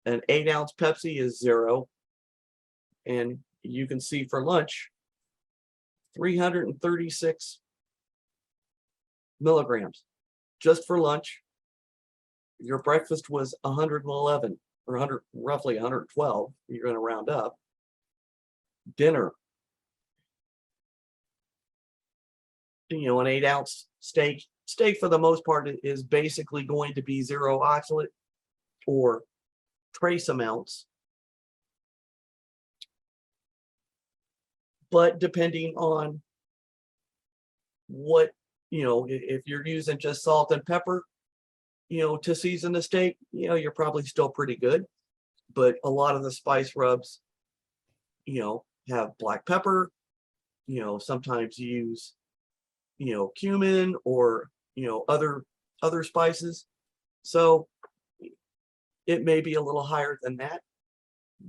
An 8-ounce Pepsi is 0. And you can see for lunch, 336 milligrams just for lunch. Your breakfast was 111 or roughly 112. You're going to round up. Dinner, an 8-ounce steak. Steak for the most part is basically going to be 0 oxalate or trace amounts. But depending on what, if you're using just salt and pepper, to season the steak, you're probably still pretty good. But a lot of the spice rubs, have black pepper, sometimes use, cumin or, other spices. So it may be a little higher than that.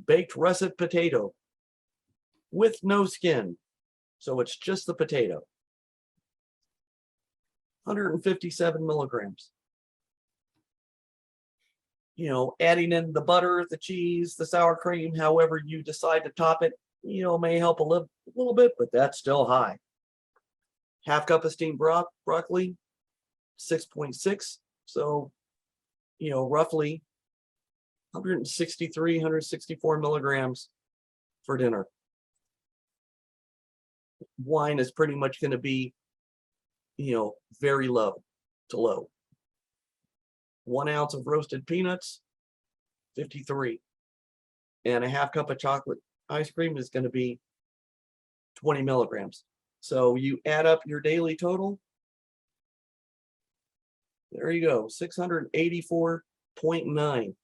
Baked russet potato with no skin. So it's just the potato. 157 milligrams. Adding in the butter, the cheese, the sour cream, however you decide to top it, may help a little bit, but that's still high. Half cup of steamed broccoli, 6.6. So, roughly 163, 164 milligrams for dinner. Wine is pretty much going to be, very low to low. 1 ounce of roasted peanuts, 53. And a half cup of chocolate ice cream is going to be 20 milligrams. So you add up your daily total. There you go, 684.9.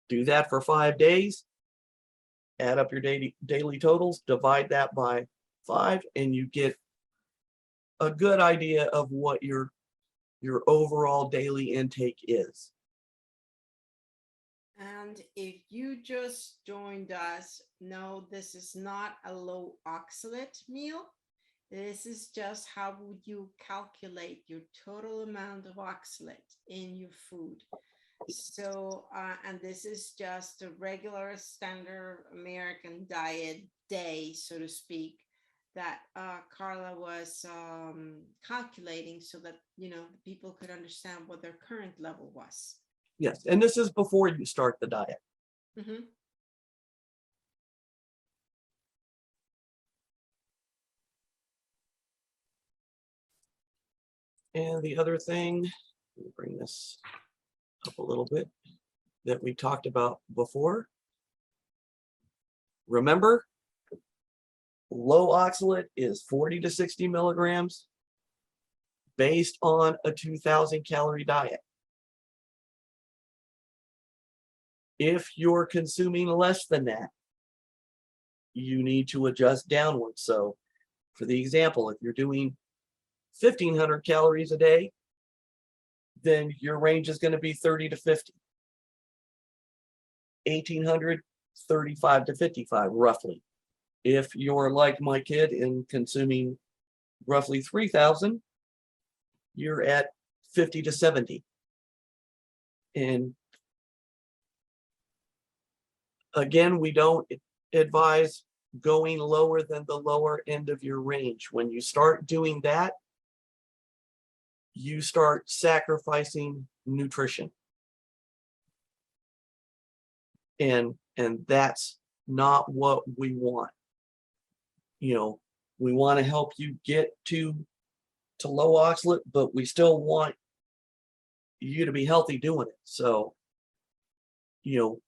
Do that for 5 days. Add up your daily totals, divide that by 5, and you get a good idea of what your overall daily intake is. And if you just joined us, no, this is not a low oxalate meal. This is just how would you calculate your total amount of oxalate in your food. So, and this is just a regular standard American diet day, so to speak, that Karla was calculating so that, you know, people could understand what their current level was. Yes, and this is before you start the diet. Mm-hmm. And the other thing, let me bring this up a little bit, that we talked about before. Remember, low oxalate is 40 to 60 milligrams based on a 2,000 calorie diet. If you're consuming less than that, you need to adjust downwards. So for the example, if you're doing 1,500 calories a day, then your range is going to be 30 to 50. 1,800, 35 to 55, roughly. If you're like my kid and consuming roughly 3,000, you're at 50 to 70. And again, we don't advise going lower than the lower end of your range. When you start doing that, you start sacrificing nutrition. And that's not what we want. You know, we want to help you get to low oxalate, but we still want you to be healthy doing it. So, you know,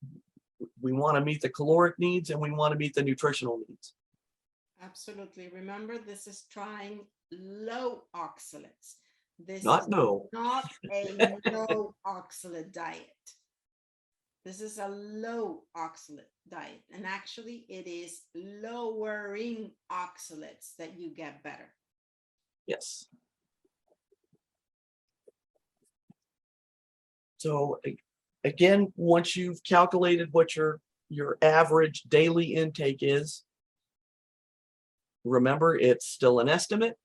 we want to meet the caloric needs and we want to meet the nutritional needs. Absolutely. Remember, this is trying low oxalates. This Not is no. not a no oxalate diet. This is a low oxalate diet. And actually, it is lowering oxalates that you get better. Yes. So again, once you've calculated what your average daily intake is, remember, it's still an estimate.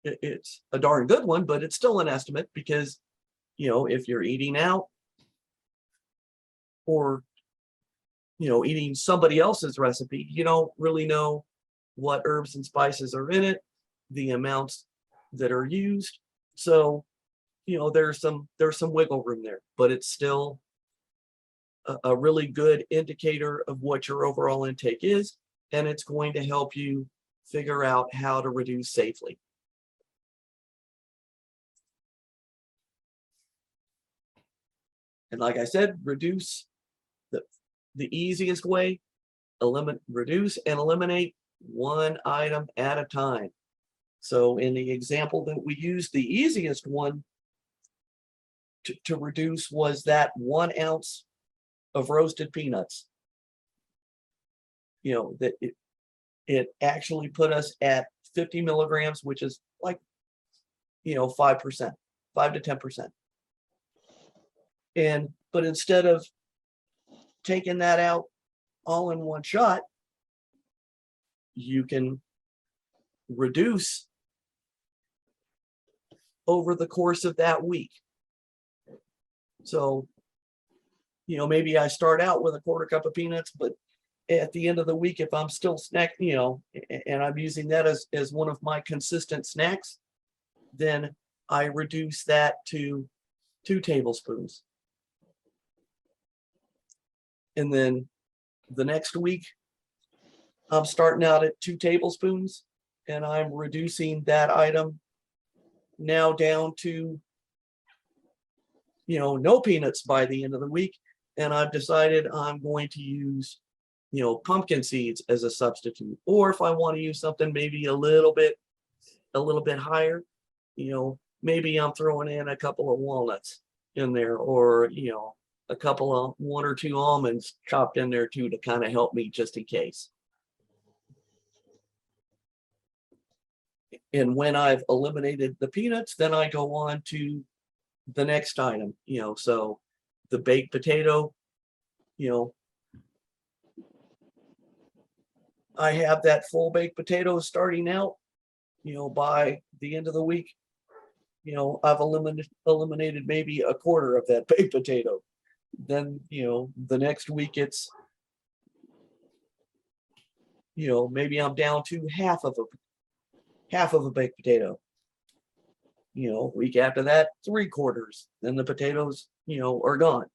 It's a darn good one, but it's still an estimate because, you know, if you're eating out or, you know, eating somebody else's recipe, you don't really know what herbs and spices are in it, the amounts that are used. So, you know, there's some wiggle room there, but it's still a really good indicator of what your overall intake is, and it's going to help you figure out how to reduce safely. And like I said, reduce the easiest way, reduce and eliminate one item at a time. So in the example that we used, the easiest one to reduce was that 1 ounce of roasted peanuts. You know, that it actually put us at 50 milligrams, which is like, you know, 5%, 5 to 10%. But instead of taking that out all in one shot, you can reduce over the course of that week. So, you know, maybe I start out with a 1/4 cup of peanuts, but at the end of the week, if I'm still snacking, you know, and I'm using that as one of my consistent snacks, then I reduce that to 2 tablespoons. And then the next week, I'm starting out at 2 tablespoons and I'm reducing that item now down to, you know, no peanuts by the end of the week. And I've decided I'm going to use, you know, pumpkin seeds as a substitute. Or if I want to use something maybe a little bit higher, you know, maybe I'm throwing in a couple of walnuts in there, or, you know, a couple of 1 or 2 almonds chopped in there too, to kind of help me just in case. And when I've eliminated the peanuts, then I go on to the next item, you know. So the baked potato, I have that full baked potato starting out, by the end of the week, I've eliminated maybe a quarter of that baked potato. Then, the next week it's, maybe I'm down to half of a baked potato. Week after that, 3/4. Then the potatoes, are gone.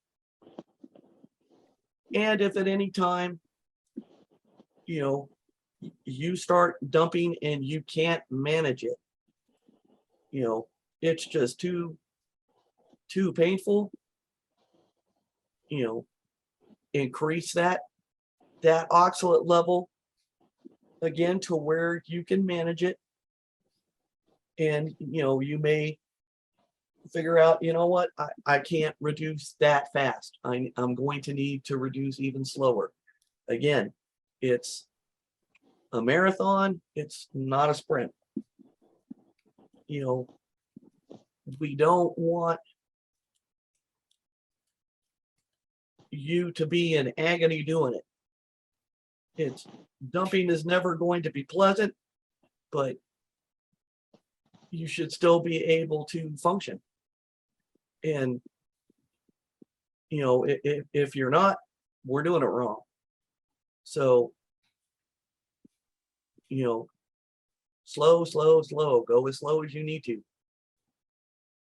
And if at any time, you start dumping and you can't manage it, it's just too painful, increase that oxalate level again to where you can manage it. And, you may figure out, what, I can't reduce that fast. I'm going to need to reduce even slower. Again, it's a marathon. It's not a sprint. We don't want you to be in agony doing it. Dumping is never going to be pleasant, but you should still be able to function. And, if you're not, we're doing it wrong. So, slow, go as slow as you need to.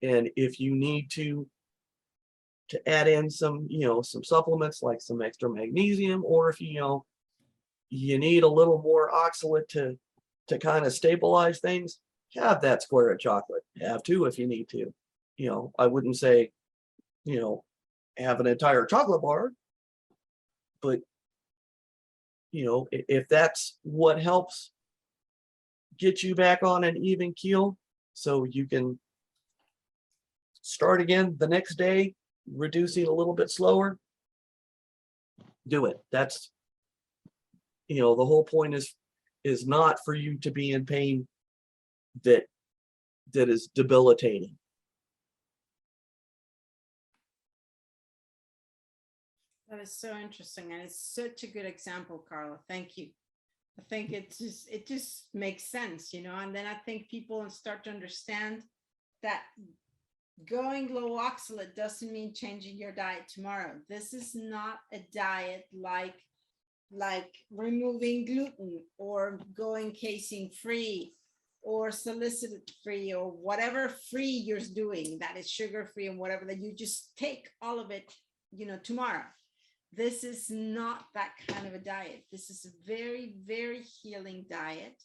And if you need to add in some, some supplements like some extra magnesium, or if you need a little more oxalate to kind of stabilize things, have that square of chocolate. Have two if you need to. I wouldn't say, have an entire chocolate bar, but if that's what helps get you back on an even keel, so you can start again the next day, reducing a little bit slower, do it. That's, the whole point is not for you to be in pain that is debilitating. That is so interesting, and it's such a good example, Karla. Thank you. I think it just makes sense, and then I think people start to understand that going low oxalate doesn't mean changing your diet tomorrow. This is not a diet like removing gluten or going casein free or salicylate free or whatever free you're doing that is sugar free and whatever, that you just take all of it, tomorrow. This is not that kind of a diet. This is a very, very healing diet.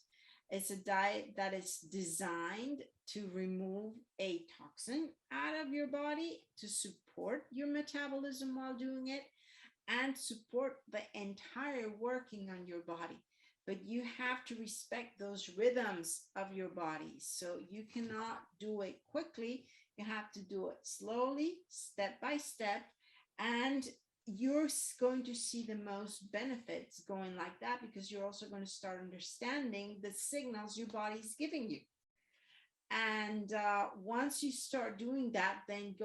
It's a diet that is designed to remove a toxin out of your body, to support your metabolism while doing it, and support the entire working on your body. But you have to respect those rhythms of your body. So you cannot do it quickly. You have to do it slowly, step by step, and you're going to see the most benefits going like that, because you're also going to start understanding the signals your body is giving you. And once you start doing that, then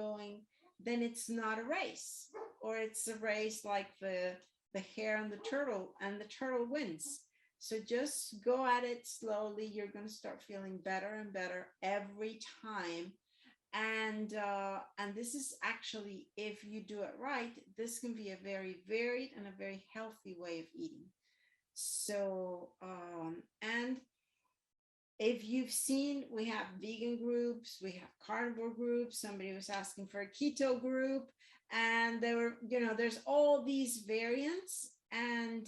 it's not a race, or it's a race like the hare and the turtle wins. So just go at it slowly. You're going to start feeling better and better every time. And this is actually, if you do it right, this can be a very varied and a very healthy way of eating. So, and if you've seen, we have vegan groups, we have carnivore groups. Somebody was asking for a keto group, and there were, there's all these variants. And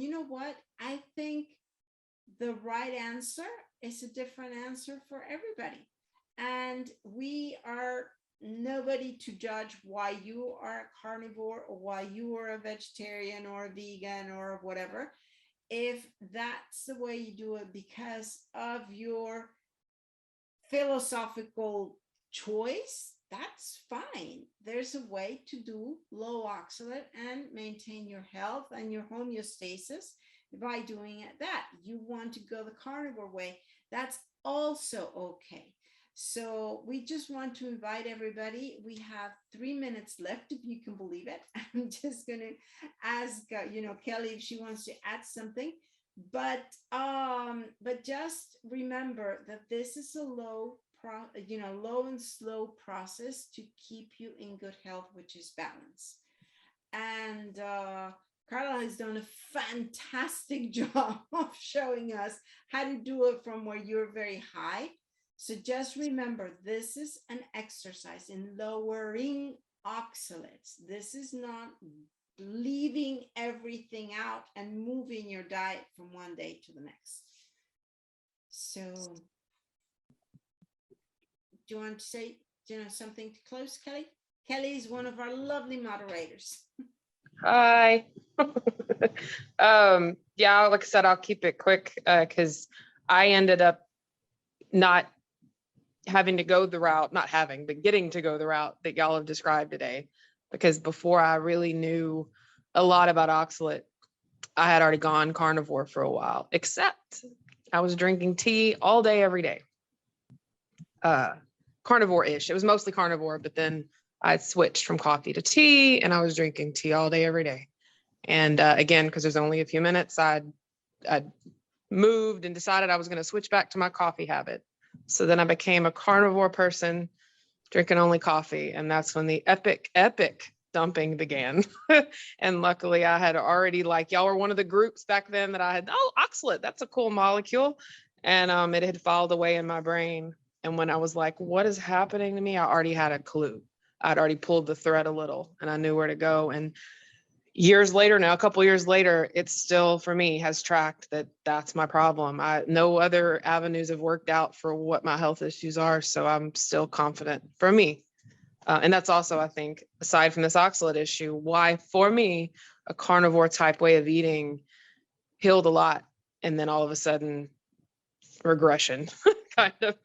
you know what? I think the right answer is a different answer for everybody. And we are nobody to judge why you are a carnivore or why you are a vegetarian or a vegan or whatever. If that's the way you do it because of your philosophical choice, that's fine. There's a way to do low oxalate and maintain your health and your homeostasis by doing it that. You want to go the carnivore way, that's also okay. So we just want to invite everybody. We have 3 minutes left, if you can believe it. I'm just going to ask, Kelly, if she wants to add something. But just remember that this is a low and slow process to keep you in good health, which is balance. And Karla has done a fantastic job of showing us how to do it from where you're very high. So just remember, this is an exercise in lowering oxalates. This is not leaving everything out and moving your diet from one day to the next. So do you want to say, something to close, Kelly? Kelly is one of our lovely moderators. Hi. Yeah, like I said, I'll keep it quick because I ended up not having to go the route, not having, but getting to go the route that y'all have described today. Because before I really knew a lot about oxalate, I had already gone carnivore for a while, except I was drinking tea all day, every day. Carnivore-ish. It was mostly carnivore, but then I switched from coffee to tea, and I was drinking tea all day, every day. And again, because there's only a few minutes, I moved and decided I was going to switch back to my coffee habit. So then I became a carnivore person, drinking only coffee. And that's when the epic dumping began. And luckily I had already, like, y'all were one of the groups back then that I had, oxalate, that's a cool molecule. And it had filed away in my brain. And when I was like, what is happening to me? I already had a clue. I'd already pulled the thread a little and I knew where to go. And years later now, a couple years later, it's still, for me, has tracked that's my problem. No other avenues have worked out for what my health issues are. So I'm still confident for me. And that's also, I think, aside from this oxalate issue, why for me, a carnivore type way of eating healed a lot. And then all of a sudden, regression kind of.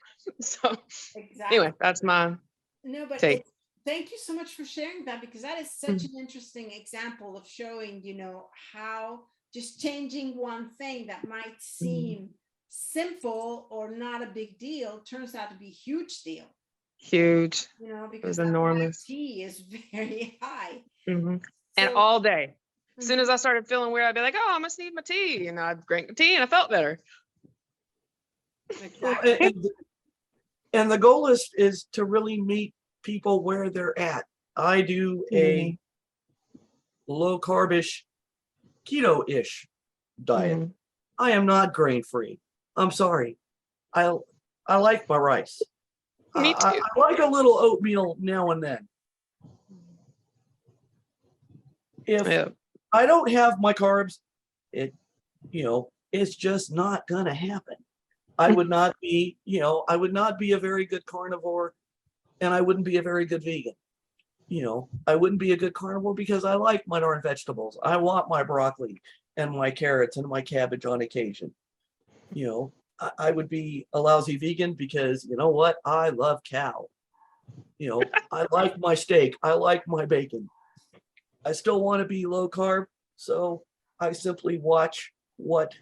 So Exactly. anyway, that's my take. Thank you so much for sharing that, because that is such an interesting example of showing, how just changing one thing that might seem simple or not a big deal turns out to be a huge deal. Huge. Because it was enormous. T is very high. Mm-hmm. And all day. As soon as I started feeling weird, I'd be like, I must need my tea. And I'd drink the tea and I felt better. Exactly. And the goal is to really meet people where they're at. I do a low carbish, keto-ish diet. I am not grain free. I'm sorry. I like my rice. Me too. I like a little oatmeal now and then. If I don't have my carbs, it's just not gonna happen. I would not be, I would not be a very good carnivore, and I wouldn't be a very good vegan. I wouldn't be a good carnivore because I like my darn vegetables. I want my broccoli and my carrots and my cabbage on occasion. I would be a lousy vegan because, you know what? I love cow. I like my steak. I like my bacon. I still want to be low carb, so I simply watch what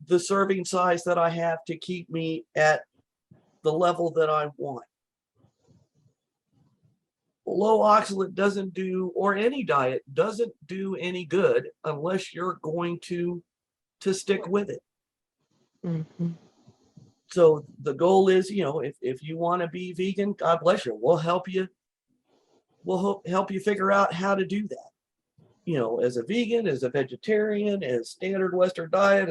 the serving size that I have to keep me at the level that I want. Low oxalate doesn't do, or any diet doesn't do any good unless you're going to stick with it. So the goal is, if you want to be vegan, God bless you. We'll help you. We'll help you figure out how to do that. As a vegan, as a vegetarian, as standard Western diet,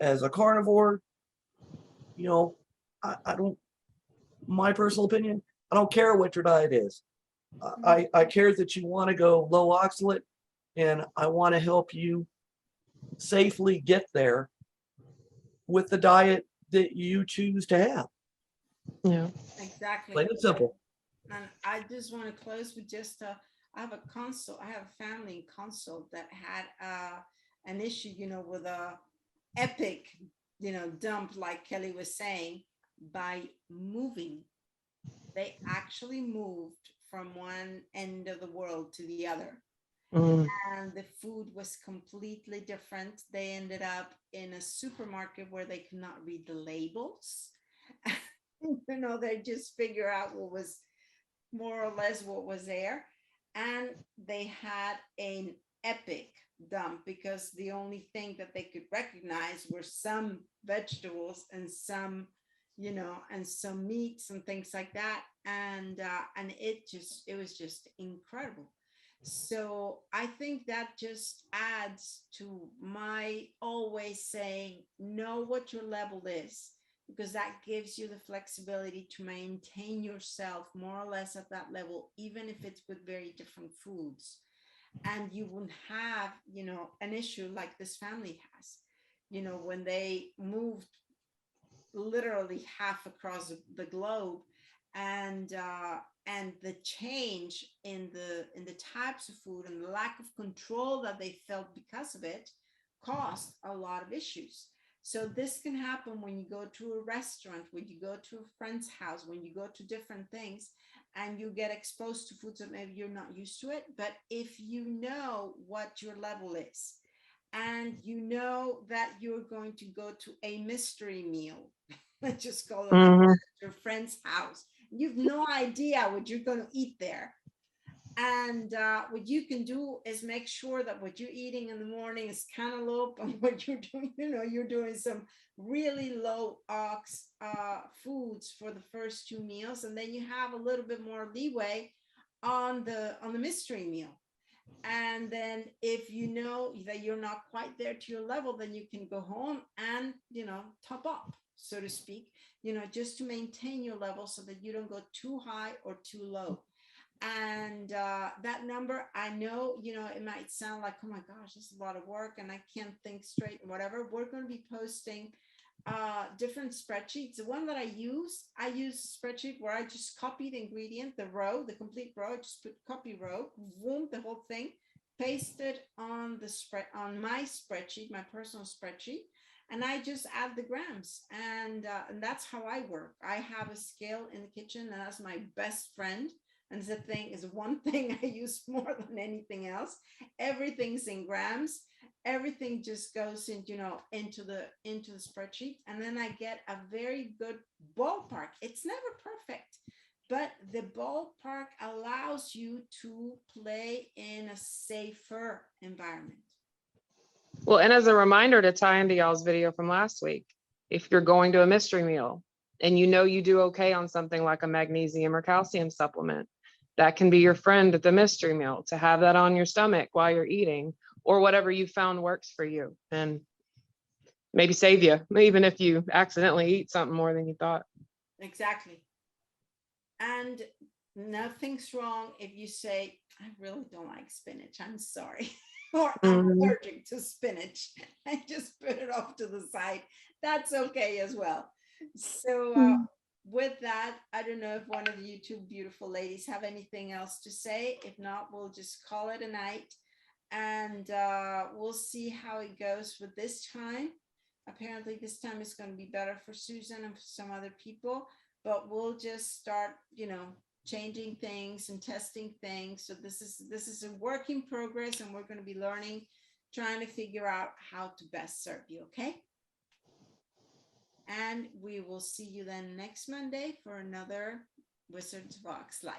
as a carnivore, I don't, my personal opinion, I don't care what your diet is. I care that you want to go low oxalate, and I want to help you safely get there with the diet that you choose to have. Yeah, exactly. Plain and simple. And I just want to close with just I have a family in consult that had an issue, with a epic, dump, like Kelly was saying, by moving. They actually moved from one end of the world to the other. Mm. and the food was completely different. They ended up in a supermarket where they could not read the labels. They just figure out what was more or less what was there. And they had an epic dump because the only thing that they could recognize were some vegetables and some, and some meats and things like that. And it was just incredible. So I think that just adds to my always saying, know what your level is, because that gives you the flexibility to maintain yourself more or less at that level, even if it's with very different foods. And you won't have, an issue like this family has, when they moved literally half across the globe, and the change in the types of food and the lack of control that they felt because of it caused a lot of issues. So this can happen when you go to a restaurant, when you go to a friend's house, when you go to different things, and you get exposed to foods that maybe you're not used to it. But if you know what your level is, and you know that you're going to go to a mystery meal, let's just call it that, Mhm. your friend's house, you've no idea what you're going to eat there. And what you can do is make sure that what you're eating in the morning is cantaloupe, and what you're doing, you're doing some really low ox foods for the first 2 meals, and then you have a little bit more leeway on the mystery meal. And then if you know that you're not quite there to your level, then you can go home and, top up, so to speak, just to maintain your level so that you don't go too high or too low. And that number, I know, it might sound like, oh my gosh, this is a lot of work and I can't think straight and whatever. We're going to be posting different spreadsheets. The one that I use a spreadsheet where I just copy the ingredient, the row, the complete row. I just put copy row, boom, the whole thing, paste it on my spreadsheet, my personal spreadsheet, and I just add the grams. And that's how I work. I have a scale in the kitchen, and that's my best friend. And the thing is, one thing I use more than anything else. Everything's in grams. Everything just goes in, into the spreadsheet, and then I get a very good ballpark. It's never perfect, but the ballpark allows you to play in a safer environment. Well, and as a reminder to tie into y'all's video from last week, if you're going to a mystery meal and you do okay on something like a magnesium or calcium supplement, that can be your friend at the mystery meal, to have that on your stomach while you're eating, or whatever you found works for you, and maybe save you, even if you accidentally eat something more than you thought. Exactly. And nothing's wrong if you say, I really don't like spinach, I'm sorry. Or I'm allergic to spinach, and just put it off to the side. That's okay as well. So with that, I don't know if one of you two beautiful ladies have anything else to say. If not, we'll just call it a night, and we'll see how it goes with this time. Apparently this time is going to be better for Susan and for some other people, but we'll just start, changing things and testing things. So this is a work in progress, and we're going to be learning, trying to figure out how to best serve you. Okay. And we will see you then next Monday for another Wizards of Ox Live.